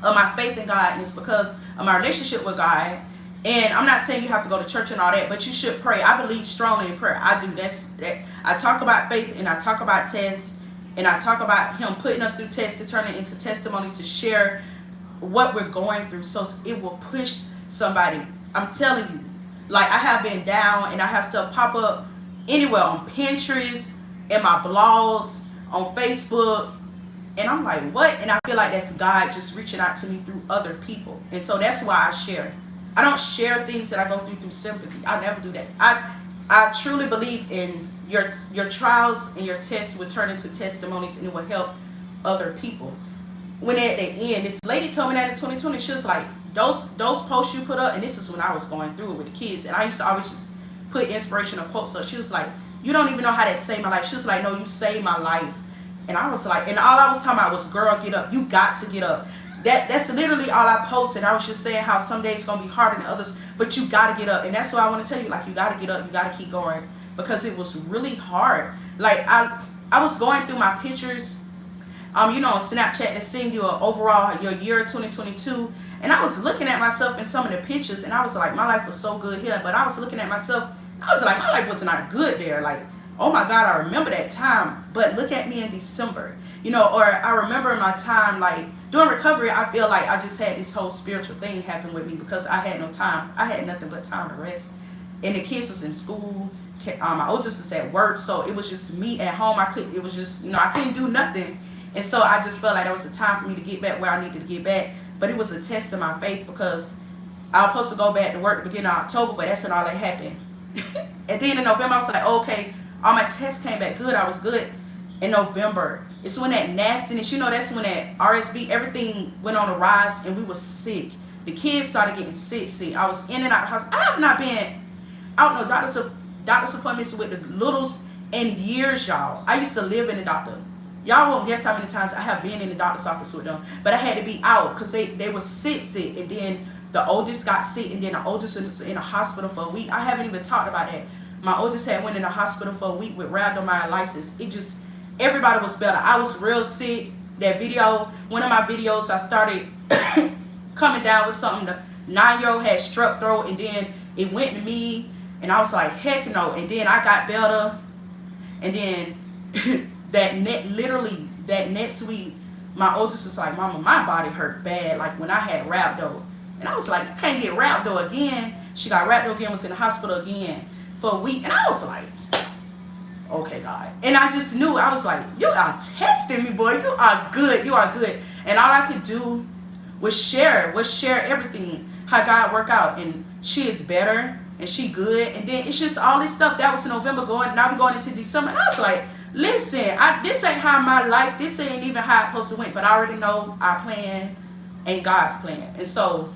of my faith in God, and it's because of my relationship with God. And I'm not saying you have to go to church and all that, but you should pray. I believe strongly in prayer. I do. That. I talk about faith, and I talk about tests, and I talk about him putting us through tests to turn it into testimonies, to share what we're going through, so it will push somebody. I'm telling you. Like, I have been down, and I have stuff pop up anywhere on Pinterest, in my blogs, on Facebook, and I'm like, what? And I feel like that's God just reaching out to me through other people. And so that's why I share. I don't share things that I go through sympathy. I never do that. I truly believe in your trials and your tests will turn into testimonies, and it will help other people. When at the end, this lady told me that in 2020, she was like, those posts you put up, and this is when I was going through it with the kids, and I used to always just put inspirational quotes. So she was like, you don't even know how that saved my life. She was like, no, you saved my life. And I was like, and all I was talking about was, girl, get up. You got to get up. That's literally all I posted. I was just saying how some days it's going to be harder than others, but you got to get up. And that's what I want to tell you. Like, you got to get up. You got to keep going, because it was really hard. Like, I was going through my pictures, you know, on Snapchat, and seeing your year 2022. And I was looking at myself in some of the pictures, and I was like, my life was so good here. But I was looking at myself, I was like, my life was not good there. Like, oh my God, I remember that time. But look at me in December, you know, or I remember my time, like, during recovery, I feel like I just had this whole spiritual thing happen with me because I had no time. I had nothing but time to rest. And the kids was in school. My oldest was at work. So it was just me at home. It was just, you know, I couldn't do nothing. And so I just felt like that was a time for me to get back where I needed to get back. But it was a test of my faith, because I was supposed to go back to work at the beginning of October, but that's when all that happened. And then in November, I was like, okay, all my tests came back good. I was good. In November, it's when that nastiness, you know, that's when that RSV, everything went on a rise, and we were sick. The kids started getting sick. I was in and out of the house. I have not been out no doctor's appointments with the littles in years, y'all. I used to live in the doctor. Y'all won't guess how many times I have been in the doctor's office with them. But I had to be out because they were sick. And then the oldest got sick. And then the oldest was in a hospital for a week. I haven't even talked about that. My oldest had went in the hospital for a week with rhabdomyolysis. Everybody was better. I was real sick. That video, one of my videos, I started coming down with something. The 9-year-old had strep throat. And then it went to me. And I was like, heck no. And then I got better. And then... that next week, my oldest was like, Mama, my body hurt bad, like when I had rhabdo. And I was like, I can't get rhabdo again. She got rhabdo again, was in the hospital again for a week. And I was like, okay, God. And I just knew, I was like, you are testing me, boy. You are good. You are good. And all I could do was share everything, how God worked out. And she is better, and she good. And then it's just all this stuff that was in November now we're going into December. And I was like, listen, this ain't how my life, this ain't even how it's supposed to went, but I already know our plan and God's plan. And so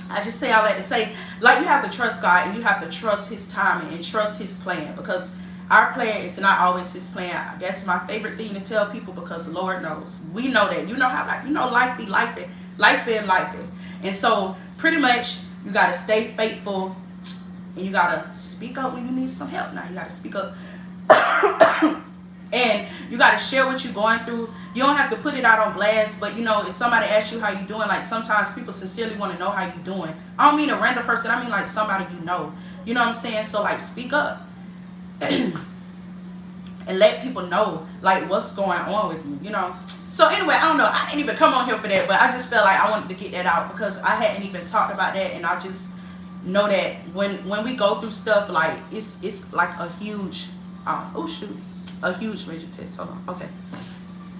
I just say all that to say, like, you have to trust God, and you have to trust his timing and trust his plan, because Our plan is not always his plan. That's my favorite thing to tell people, because Lord knows. We know that. You know how, like, you know, life be life, life been life. And so pretty much you gotta stay faithful, and you gotta speak up when you need some help. Now you gotta speak up. And you got to share what you're going through. You don't have to put it out on blast, but you know, if somebody asks you how you doing, like sometimes people sincerely want to know how you doing. I don't mean a random person, I mean like somebody you know. You know what I'm saying? So like, speak up and let people know like what's going on with you, you know. So anyway, I don't know, I didn't even come on here for that, but I just felt like I wanted to get that out, because I hadn't even talked about that. And I just know that when we go through stuff, like it's like a huge oh shoot, a huge major test. Hold on. Okay.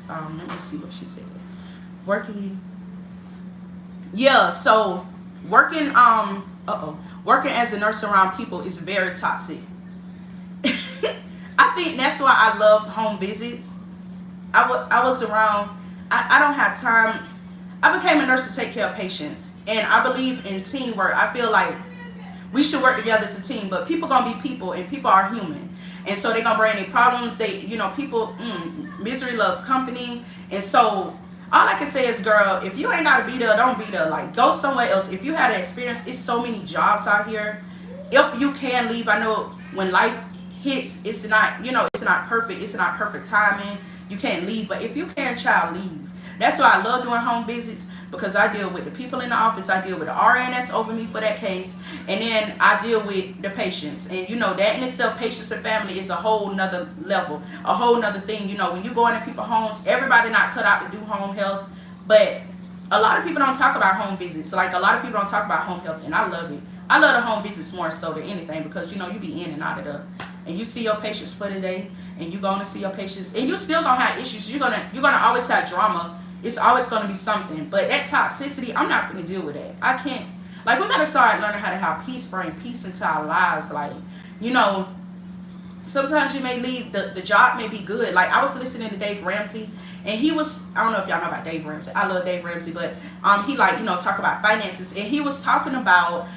Let me see what she said. Working. Yeah, so working working as a nurse around people is very toxic. I think that's why I love home visits. I was around, I don't have time. I became a nurse to take care of patients, and I believe in teamwork. I feel like we should work together as a team, but people gonna be people, and people are human. And so they're going to bring any problems. They, you know, people, misery loves company. And so all I can say is, girl, if you ain't got to be there, don't be there. Like, go somewhere else. If you had an experience, it's so many jobs out here. If you can leave, I know when life hits, it's not, you know, it's not perfect. It's not perfect timing. You can't leave. But if you can, child, leave. That's why I love doing home visits, because I deal with the people in the office. I deal with the RN that's over me for that case. And then I deal with the patients. And you know, that in itself, patients and family, is a whole nother level, a whole nother thing. You know, when you go into people's homes, everybody not cut out to do home health. But a lot of people don't talk about home visits. So like, a lot of people don't talk about home health, and I love it. I love the home visits more so than anything, because you know, you be in and out of the, and you see your patients for the day, and you going to see your patients, and you still gonna have issues. You're gonna always have drama. It's always going to be something. But that toxicity, I'm not going to deal with that. I can't. Like, we got to start learning how to have peace, bring peace into our lives. Like, you know, sometimes you may leave, the job may be good. Like, I was listening to Dave Ramsey, and he was, I don't know if y'all know about Dave Ramsey. I love Dave Ramsey, but he, like, you know, talk about finances. And he was talking about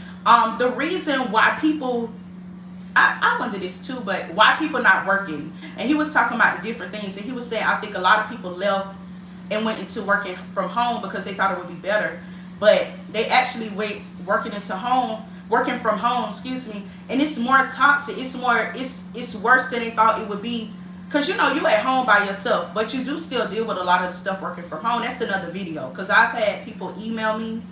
the reason why people, I wonder this too, but why people not working. And he was talking about the different things. And he was saying, I think a lot of people left and went into working from home because they thought it would be better, but they actually went working from home, excuse me, and it's more toxic. It's worse than they thought it would be, because you know, you at home by yourself, but you do still deal with a lot of the stuff working from home. That's another video, because I've had people email me,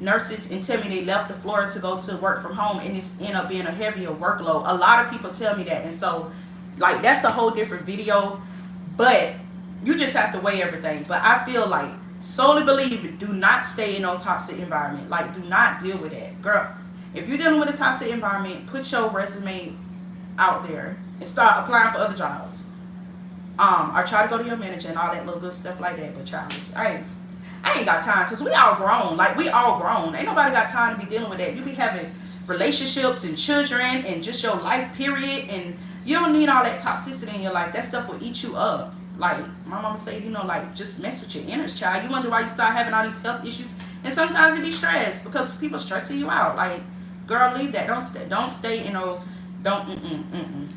nurses, and tell me they left the floor to go to work from home, and it's end up being a heavier workload. A lot of people tell me that, and so like, that's a whole different video, but you just have to weigh everything. But I feel like, solely believe it, do not stay in a toxic environment. Like, do not deal with that. Girl, if you're dealing with a toxic environment, put your resume out there and start applying for other jobs. Or try to go to your manager and all that little good stuff like that. But child, I ain't got time, because we all grown. Like, we all grown. Ain't nobody got time to be dealing with that. You be having relationships and children and just your life period, and you don't need all that toxicity in your life. That stuff will eat you up. Like, my mama say, you know, like, just mess with your inner child. You wonder why you start having all these health issues. And sometimes it be stress, because people stressing you out. Like, girl, leave that. Don't stay, you know,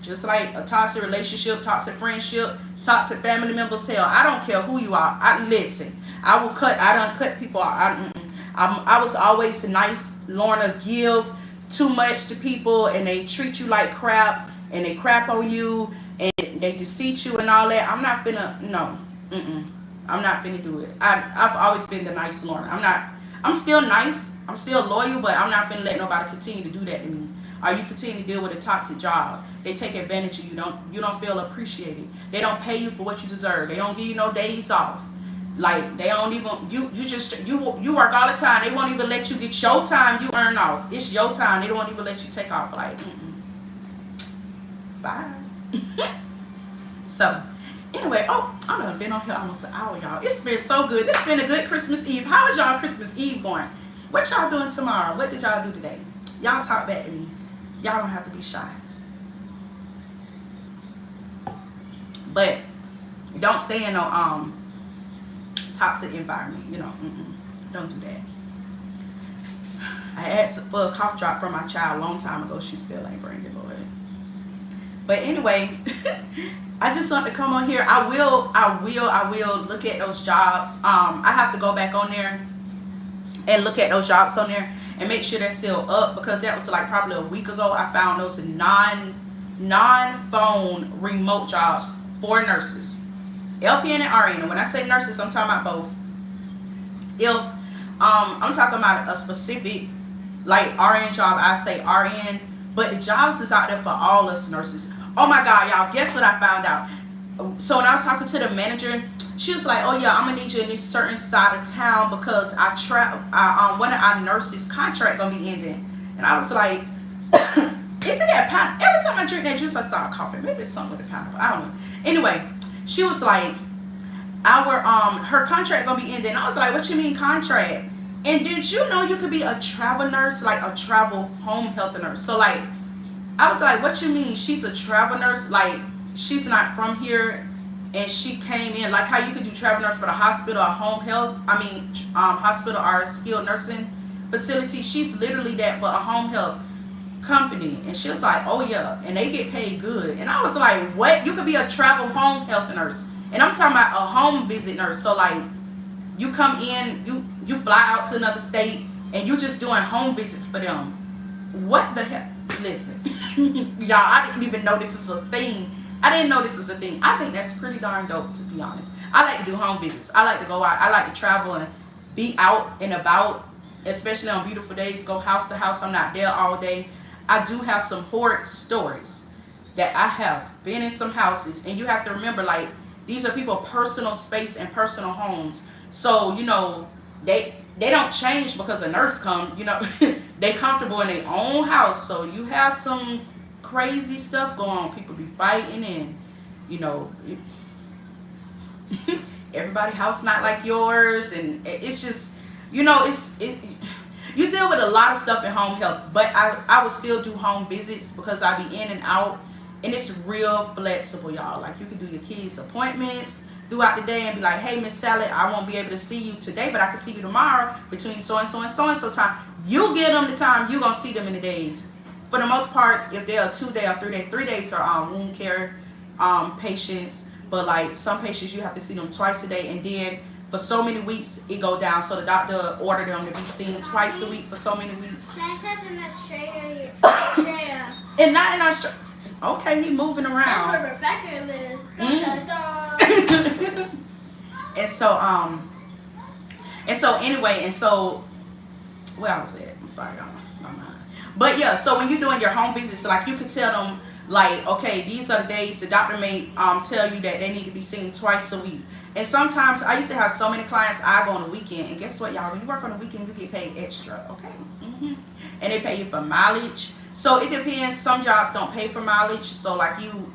just like a toxic relationship, toxic friendship, toxic family members. Hell, I don't care who you are. I done cut people out. I was always nice, Lorna, give too much to people, and they treat you like crap, and they crap on you, and they deceive you and all that. I'm not finna, no, I'm not finna do it. I've always been the nice Lorna. I'm still nice, I'm still loyal, but I'm not finna let nobody continue to do that to me. Or you continue to deal with a toxic job. They take advantage of you. You don't feel appreciated. They don't pay you for what you deserve. They don't give you no days off. Like, they don't even, you work all the time. They won't even let you get your time you earn off. It's your time. They don't want even let you take off. Like, bye. So, anyway, I've been on here almost an hour, y'all. It's been so good. It's been a good Christmas Eve. How is y'all Christmas Eve going? What y'all doing tomorrow? What did y'all do today? Y'all talk back to me. Y'all don't have to be shy. But don't stay in no toxic environment. You know, don't do that. I asked for a cough drop from my child a long time ago. She still ain't bringing it, Lord. But anyway, I just want to come on here. I will look at those jobs. I have to go back on there and look at those jobs on there and make sure they're still up, because that was like probably a week ago. I found those non-phone remote jobs for nurses, LPN and RN. And when I say nurses, I'm talking about both. If I'm talking about a specific like RN job, I say RN, but the jobs is out there for all us nurses. Oh my God, y'all, guess what I found out? So when I was talking to the manager, she was like, oh yeah, I'm gonna need you in this certain side of town because one of our nurses' contract gonna be ending. And I was like, isn't that pineapple? Every time I drink that juice, I start coughing. Maybe it's something with the pineapple, I don't know. Anyway, she was like, her contract gonna be ending. I was like, what you mean contract? And did you know you could be a travel nurse, like a travel home health nurse? So like, I was like, what you mean she's a travel nurse? Like, she's not from here and she came in, like how you could do travel nurse for the hospital or home health, hospital or skilled nursing facility. She's literally that for a home health company. And she was like, oh yeah, and they get paid good. And I was like, what? You could be a travel home health nurse. And I'm talking about a home visit nurse. So like, you come in, you fly out to another state and you just doing home visits for them. What the hell? Listen, y'all, I didn't even know this was a thing. I didn't know this was a thing. I think that's pretty darn dope, to be honest. I like to do home visits. I like to go out. I like to travel and be out and about, especially on beautiful days, go house to house. I'm not there all day. I do have some horrid stories that I have been in some houses, and you have to remember, like, these are people's personal space and personal homes. So, you know, they don't change because a nurse come, you know. They comfortable in their own house. So you have some crazy stuff going on. People be fighting and, you know, everybody's house not like yours. And it's just, you know, you deal with a lot of stuff in home health. But I would still do home visits because I be in and out. And it's real flexible, y'all. Like, you can do your kids' appointments throughout the day and be like, hey, Miss Sally, I won't be able to see you today, but I can see you tomorrow between so-and-so and so-and-so time. You give them the time, you're going to see them in the days. For the most part, if they're a 2-day or 3-day, 3 days are wound care patients. But, like, some patients, you have to see them twice a day. And then for so many weeks, it go down. So the doctor ordered them to be seen twice a week for so many weeks. Santa's in Australia. And not in Australia. Okay, he moving around. That's where Rebecca lives. Dun, dun, dun. And so anyway, where I was at, I'm sorry, my mind. But yeah, so when you're doing your home visits, like, you can tell them, like, okay, these are the days. The doctor may tell you that they need to be seen twice a week. And sometimes I used to have so many clients, I go on the weekend, and guess what, y'all? When you work on the weekend, you get paid extra, okay? And they pay you for mileage. So it depends. Some jobs don't pay for mileage. So like you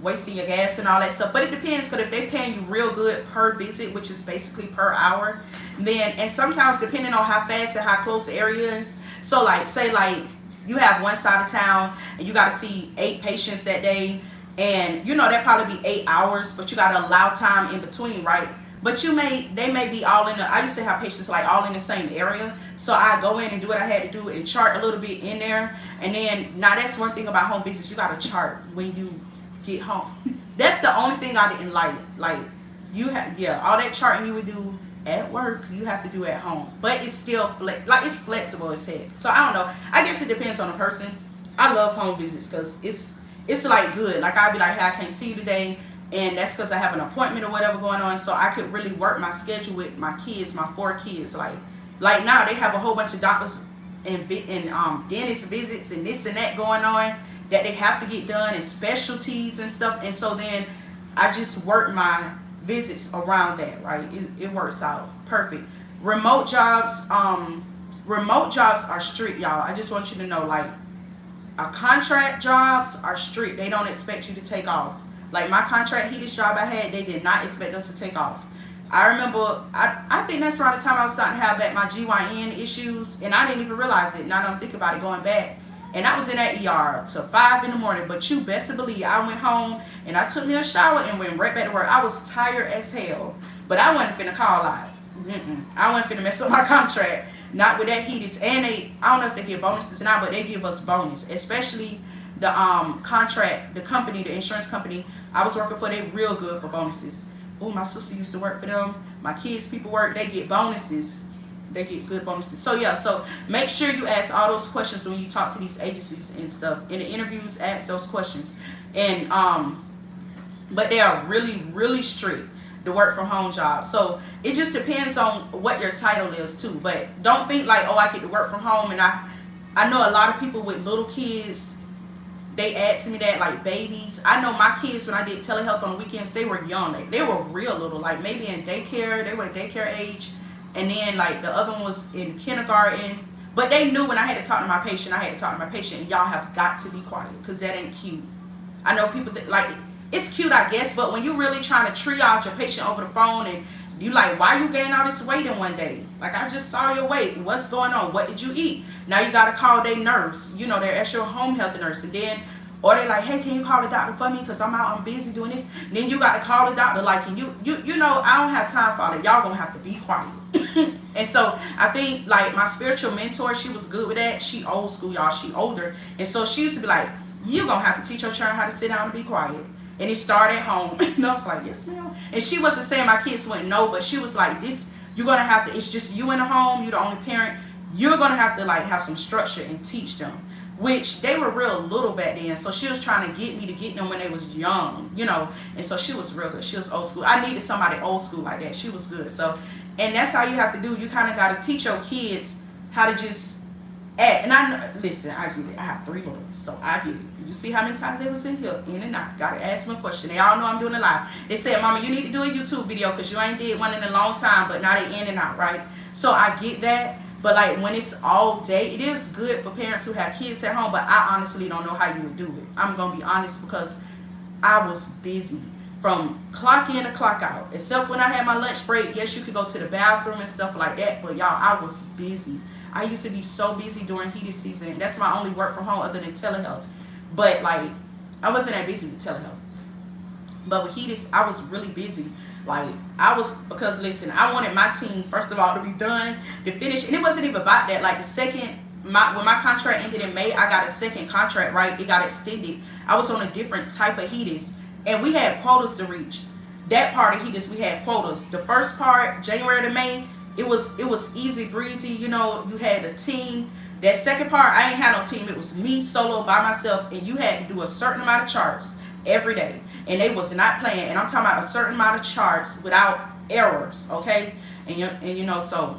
wasting your gas and all that stuff. But it depends, because if they paying you real good per visit, which is basically per hour, then, and sometimes depending on how fast and how close the area is. So like, say like you have one side of town and you got to see 8 patients that day, and you know that probably be 8 hours, but you got to allow time in between, right? But they may be all in I used to have patients like all in the same area. So I go in and do what I had to do and chart a little bit in there. And then, now that's one thing about home visits, you got to chart when you get home. That's the only thing I didn't like. Like, you have, all that charting you would do at work, you have to do at home. But it's still it's flexible as heck. So I don't know. I guess it depends on the person. I love home visits because it's like good. Like, I'd be like, hey, I can't see you today. And that's because I have an appointment or whatever going on. So I could really work my schedule with my kids, my 4 kids. Like now they have a whole bunch of doctors and dentist visits and this and that going on that they have to get done, and specialties and stuff. And so then I just work my visits around that, right? It works out perfect. Remote jobs are strict, y'all. I just want you to know, like, contract jobs are strict. They don't expect you to take off. Like, my contract HEDIS job I had, they did not expect us to take off. I remember, I think that's around the time I was starting to have back my GYN issues, and I didn't even realize it. Now that I'm thinking about it, going back. And I was in that ER till 5 in the morning. But you best to believe, I went home and I took me a shower and went right back to work. I was tired as hell. But I wasn't finna call out. I wasn't finna mess up my contract. Not with that HEDIS. And I don't know if they give bonuses now, but they give us bonus. Especially the contract, the company, the insurance company I was working for, they real good for bonuses. Oh, my sister used to work for them. My kids, people work, they get bonuses. They get good bonuses. So yeah, so make sure you ask all those questions when you talk to these agencies and stuff. In the interviews, ask those questions. And but they are really, really strict, the work from home job. So it just depends on what your title is too. But don't think like, oh, I get to work from home. And I know a lot of people with little kids, they ask me that, like babies. I know my kids, when I did telehealth on the weekends, they were young. They were real little, like maybe in daycare. They were daycare age. And then like the other one was in kindergarten. But they knew when I had to talk to my patient, I had to talk to my patient. And y'all have got to be quiet because that ain't cute. I know people that like, it's cute, I guess. But when you really trying to triage your patient over the phone and you like, why you gain all this weight in one day? Like, I just saw your weight. What's going on? What did you eat? Now you got to call their nurse, you know, their actual home health nurse. And then, or they like, hey, can you call the doctor for me? Because I'm out, I'm busy doing this. And then you got to call the doctor like, and you know, I don't have time for all that. Y'all going to have to be quiet. And so I think like my spiritual mentor, she was good with that. She old school, y'all. She older. And so she used to be like, you're going to have to teach your children how to sit down and be quiet. And it started at home. And I was like, yes, ma'am. And she wasn't saying my kids wouldn't know, but she was like, this, you're going to have to, it's just you in the home. You're the only parent. You're going to have to like have some structure and teach them, which they were real little back then. So she was trying to get me to get them when they was young, you know. And so she was real good. She was old school. I needed somebody old school like that. She was good. So, and that's how you have to do. You kind of got to teach your kids how to just act. And I listen, I get it. I have 3 boys, so I get it. You see how many times they was in here, in and out. Got to ask them a question. They all know I'm doing a live. They said, Mama, you need to do a YouTube video because you ain't did one in a long time, but now they in and out, right? So I get that. But like when it's all day, it is good for parents who have kids at home, but I honestly don't know how you would do it. I'm going to be honest because I was busy from clock in to clock out. Except when I had my lunch break, yes, you could go to the bathroom and stuff like that, but y'all, I was busy. I used to be so busy during heated season. That's my only work from home other than telehealth. But like, I wasn't that busy with telehealth. But with heated, I was really busy. Like, I was, because listen, I wanted my team, first of all, to be done, to finish. And it wasn't even about that. Like, the second, when my contract ended in May, I got a second contract, right? It got extended. I was on a different type of HEDIS. And we had quotas to reach. That part of HEDIS, we had quotas. The first part, January to May, it was easy breezy. You know, you had a team. That second part, I ain't had no team. It was me solo by myself. And you had to do a certain amount of charts every day. And they was not playing. And I'm talking about a certain amount of charts without errors, okay? And you know, so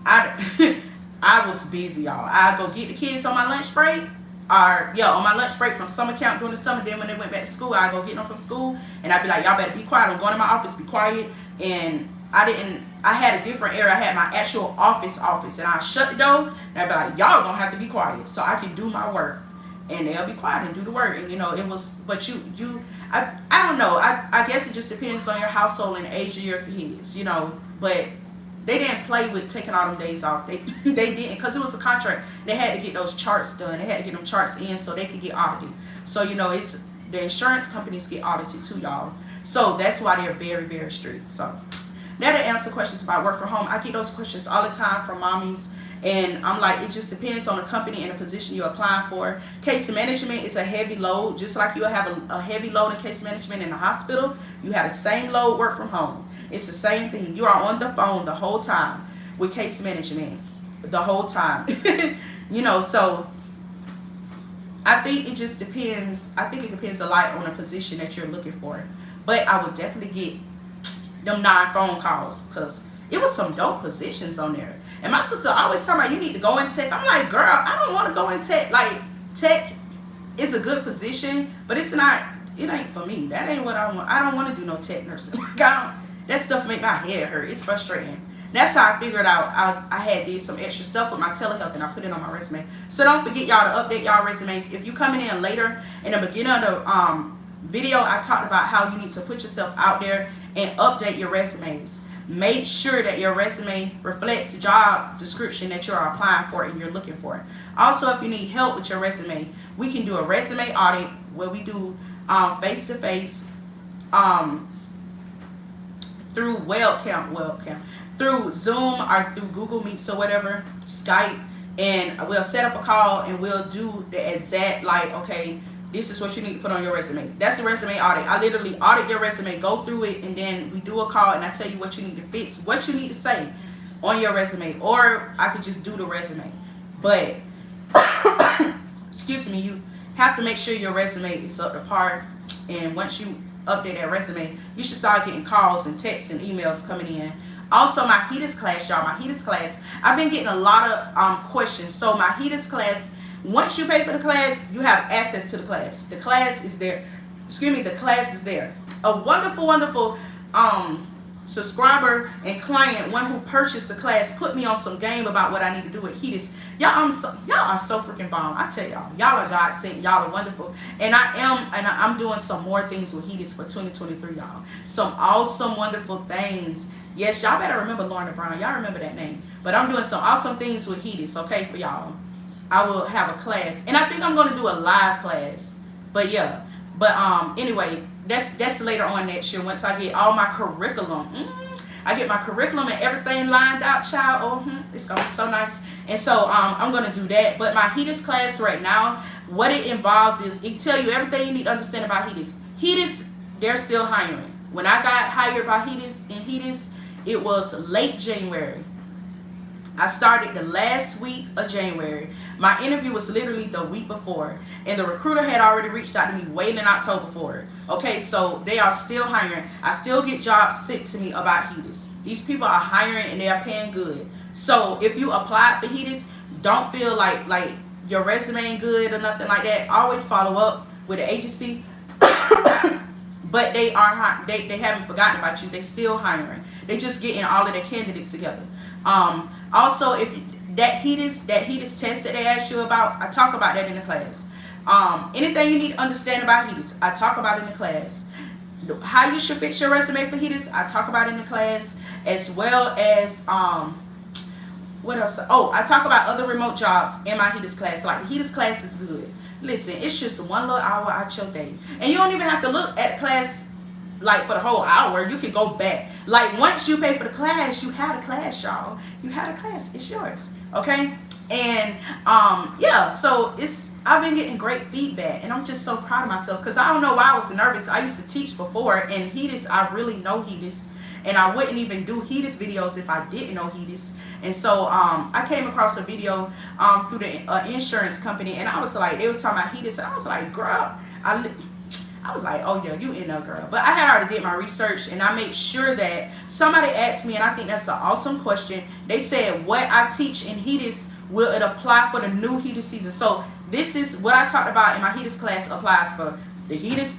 I I was busy, y'all. I go get the kids on my lunch break. Or, yeah, on my lunch break from summer camp during the summer. Then when they went back to school, I go get them from school. And I'd be like, y'all better be quiet. I'm going to my office, be quiet. And I had a different area. I had my actual office. And I shut the door. And I'd be like, y'all gonna have to be quiet so I can do my work. And they'll be quiet and do the work. And you know, it was, but I don't know. I guess it just depends on your household and the age of your kids, you know. But they didn't play with taking all them days off. They didn't, because it was a contract. They had to get those charts done. They had to get them charts in so they could get audited. So, you know, it's the insurance companies get audited too, y'all. So that's why they're very, very strict. So now to answer questions about work from home, I get those questions all the time from mommies. And I'm like, it just depends on the company and the position you're applying for. Case management is a heavy load. Just like you'll have a heavy load in case management in the hospital, you have the same load work from home. It's the same thing. You are on the phone the whole time with case management. The whole time. You know, so I think it just depends. I think it depends a lot on the position that you're looking for. But I would definitely get them 9 phone calls because it was some dope positions on there. And my sister always talking about you need to go in tech. I'm like, girl, I don't want to go in tech. Like, tech is a good position, but it's not, it ain't for me. That ain't what I want. I don't want to do no tech nursing. Like, that stuff make my head hurt. It's frustrating. That's how I figured out I did some extra stuff with my telehealth and I put it on my resume. So don't forget, y'all, to update y'all resumes. If you coming in later, in the beginning of the video, I talked about how you need to put yourself out there and update your resumes. Make sure that your resume reflects the job description that you're applying for and you're looking for. Also, if you need help with your resume, we can do a resume audit where we do face-to-face through webcam, through Zoom or through Google Meets or whatever, Skype. and we'll set up a call and we'll do the exact, like, okay, this is what you need to put on your resume. That's a resume audit. I literally audit your resume, go through it, and then we do a call and I tell you what you need to fix, what you need to say on your resume, or I could just do the resume. But excuse me, you have to make sure your resume is up to par, and once you update that resume, you should start getting calls and texts and emails coming in. Also, my HEDIS class, y'all, my HEDIS class, I've been getting a lot of questions. So my HEDIS class, once you pay for the class, you have access to the class. The class is there. Excuse me, the class is there. A wonderful, wonderful subscriber and client, one who purchased the class, put me on some game about what I need to do with HEDIS. Y'all are so freaking bomb. I tell y'all are God sent. Y'all are wonderful. And I'm doing some more things with HEDIS for 2023, y'all. Some awesome, wonderful things. Yes, y'all better remember Lorna Brown. Y'all remember that name. But I'm doing some awesome things with HEDIS, okay, for y'all. I will have a class. And I think I'm going to do a live class. But yeah. But anyway, that's later on next year once I get all my curriculum. I get my curriculum and everything lined out, child. It's going to be so nice. And so I'm going to do that. But my HEDIS class right now, what it involves is it tell you everything you need to understand about HEDIS. HEDIS, they're still hiring. When I got hired by HEDIS, it was late January. I started the last week of January. My interview was literally the week before. And the recruiter had already reached out to me way in October for it. Okay, so they are still hiring. I still get jobs sent to me about HEDIS. These people are hiring and they are paying good. So if you applied for HEDIS, don't feel like your resume ain't good or nothing like that. Always follow up with the agency. But they haven't forgotten about you. They still hiring. They just getting all of their candidates together. Also, if that HEDIS test that they asked you about, I talk about that in the class. Anything you need to understand about HEDIS, I talk about in the class. How you should fix your resume for HEDIS, I talk about in the class, as well as what else? Oh, I talk about other remote jobs in my HEDIS class. Like the HEDIS class is good. Listen, it's just 1 little hour out your day, and you don't even have to look at the class like for the whole hour. You can go back. Like once you pay for the class, you had a class, y'all. You had a class. It's yours. Okay? And yeah, so I've been getting great feedback, and I'm just so proud of myself because I don't know why I was nervous. I used to teach before, and HEDIS, I really know HEDIS, and I wouldn't even do HEDIS videos if I didn't know HEDIS. And so I came across a video through the insurance company, and I was like, they was talking about HEDIS, and I was like, girl, I was like, oh yeah, you in there, girl. But I had already did my research, and I made sure that somebody asked me, and I think that's an awesome question. They said, what I teach in HEDIS, will it apply for the new HEDIS season? So this is what I talked about in my HEDIS class applies for the HEDIS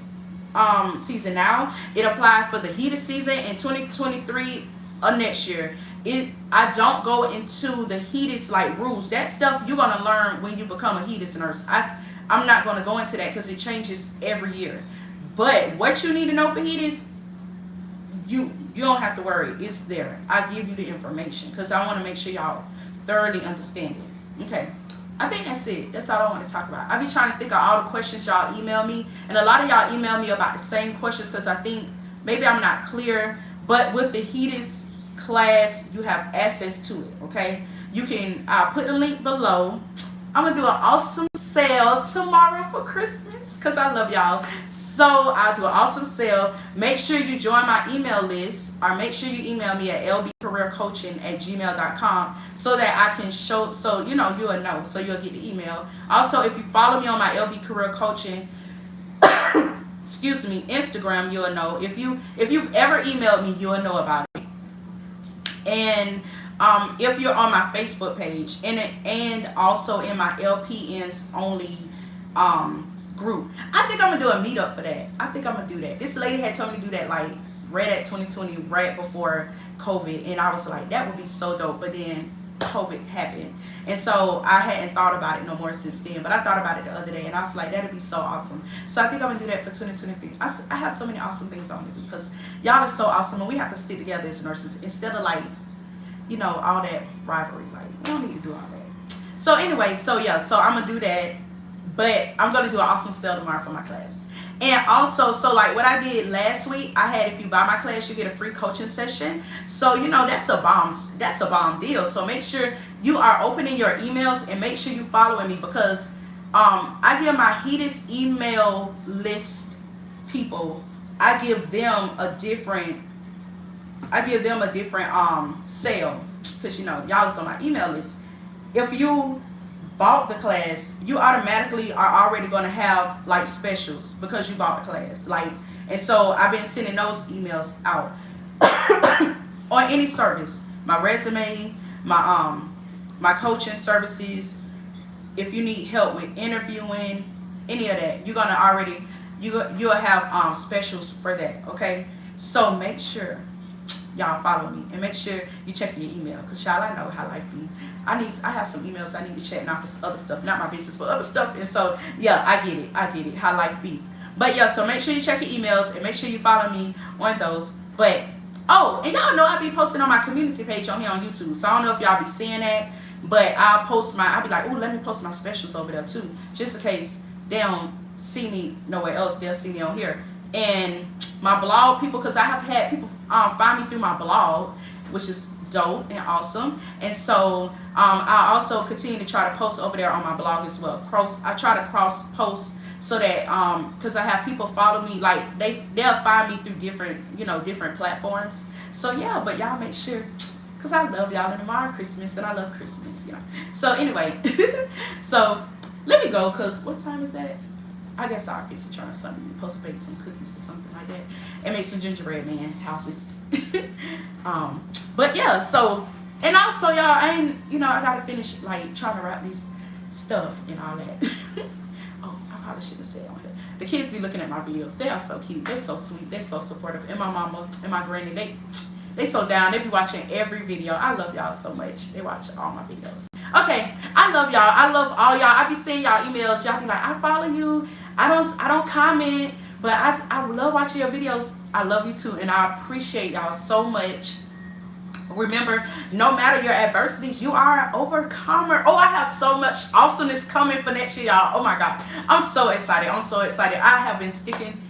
season now. It applies for the HEDIS season in 2023 or next year. I don't go into the HEDIS like rules. That stuff you're gonna learn when you become a HEDIS nurse. I'm not going to go into that because it changes every year. But what you need to know for HEDIS, you don't have to worry. It's there. I give you the information because I want to make sure y'all thoroughly understand it. Okay. I think that's it. That's all I want to talk about. I be trying to think of all the questions y'all email me. And a lot of y'all email me about the same questions because I think maybe I'm not clear. But with the HEDIS class, you have access to it. Okay. You can put the link below. I'm going to do an awesome sale tomorrow for Christmas because I love y'all. So I'll do an awesome sale. Make sure you join my email list, or make sure you email me at lbcareercoaching@gmail.com so that I can show, so you know, you'll know, so you'll get the email. Also, if you follow me on my LB Career Coaching excuse me, Instagram, you'll know. If you've ever emailed me, you'll know about it. And if you're on my Facebook page and also in my LPNs only group, I think I'm gonna do a meetup for that. I think I'm gonna do that. This lady had told me to do that like right at 2020, right before COVID, and I was like, that would be so dope. But then COVID happened, and so I hadn't thought about it no more since then. But I thought about it the other day, and I was like, that'd be so awesome. So I think I'm gonna do that for 2023. I have so many awesome things I want to do because y'all are so awesome, and we have to stick together as nurses instead of like, you know, all that rivalry. Like, we don't need to do all that. So anyway, so yeah, so I'm gonna do that, but I'm gonna do an awesome sale tomorrow for my class. And also, so like what I did last week, I had, if you buy my class, you get a free coaching session. So you know, that's a bomb deal. So make sure you are opening your emails, and make sure you following me, because I give my HEDIS email list people, I give them a different sale, because you know y'all is on my email list. If you bought the class, you automatically are already going to have like specials because you bought the class, like, and so I've been sending those emails out on any service, my resume, my coaching services. If you need help with interviewing, any of that, you're gonna already you'll have specials for that. Okay, so make sure y'all follow me, and make sure you check your email, because y'all, I know how life be. I have some emails I need to check, not for other stuff, not my business, but other stuff. And so yeah, I get it how life be. But yeah, so make sure you check your emails, and make sure you follow me on those. But oh, and y'all know I be posting on my community page on here on YouTube, so I don't know if y'all be seeing that, but I'll be like, oh, let me post my specials over there too, just in case they don't see me nowhere else, they'll see me on here. And my blog people, because I have had people find me through my blog, which is dope and awesome. And so I also continue to try to post over there on my blog as well. I try to cross post, so that because I have people follow me, like they'll find me through different platforms. So yeah, but y'all make sure, because I love y'all, and tomorrow Christmas, and I love Christmas, So anyway, so let me go, because what time is that? I guess I'll fix to try something, post bake some cookies or something like that, and make some gingerbread man houses. But yeah, so, and also y'all, I gotta finish like trying to wrap these stuff and all that. Oh, I probably should have said on here. The kids be looking at my videos. They are so cute. They're so sweet. They're so supportive. And my mama and my granny, they so down. They be watching every video. I love y'all so much. They watch all my videos. Okay, I love y'all. I love all y'all. I be seeing y'all emails. Y'all be like, I follow you. I don't comment, but I love watching your videos. I love you too, and I appreciate y'all so much. Remember, no matter your adversities, you are an overcomer. Oh, I have so much awesomeness coming for next year, y'all. Oh my God, I'm so excited. I have been sticking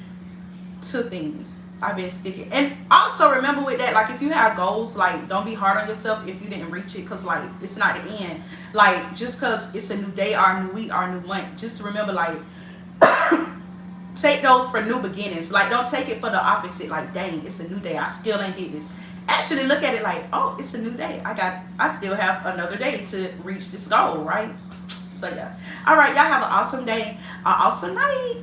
to things. I've been sticking. And also remember with that, like, if you have goals, like, don't be hard on yourself if you didn't reach it, because like it's not the end. Like, just because it's a new day or a new week or a new month, just remember, like, take those for new beginnings. Like, don't take it for the opposite, like, dang, it's a new day, I still ain't did this. Actually look at it like, oh, it's a new day, I still have another day to reach this goal, right? So yeah, all right, y'all have an awesome day, an awesome night,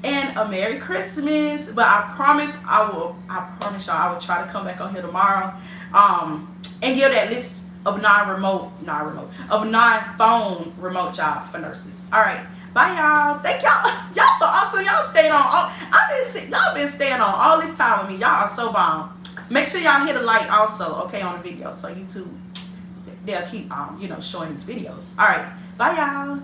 and a Merry Christmas. But I promise y'all I will try to come back on here tomorrow and give that list of non-phone remote jobs for nurses. All right, bye y'all. Thank y'all. Y'all so awesome. Y'all stayed on. Y'all been staying on all this time with me. Y'all are so bomb. Make sure y'all hit a like also, okay, on the video, so YouTube, they'll keep showing these videos. All right, bye y'all.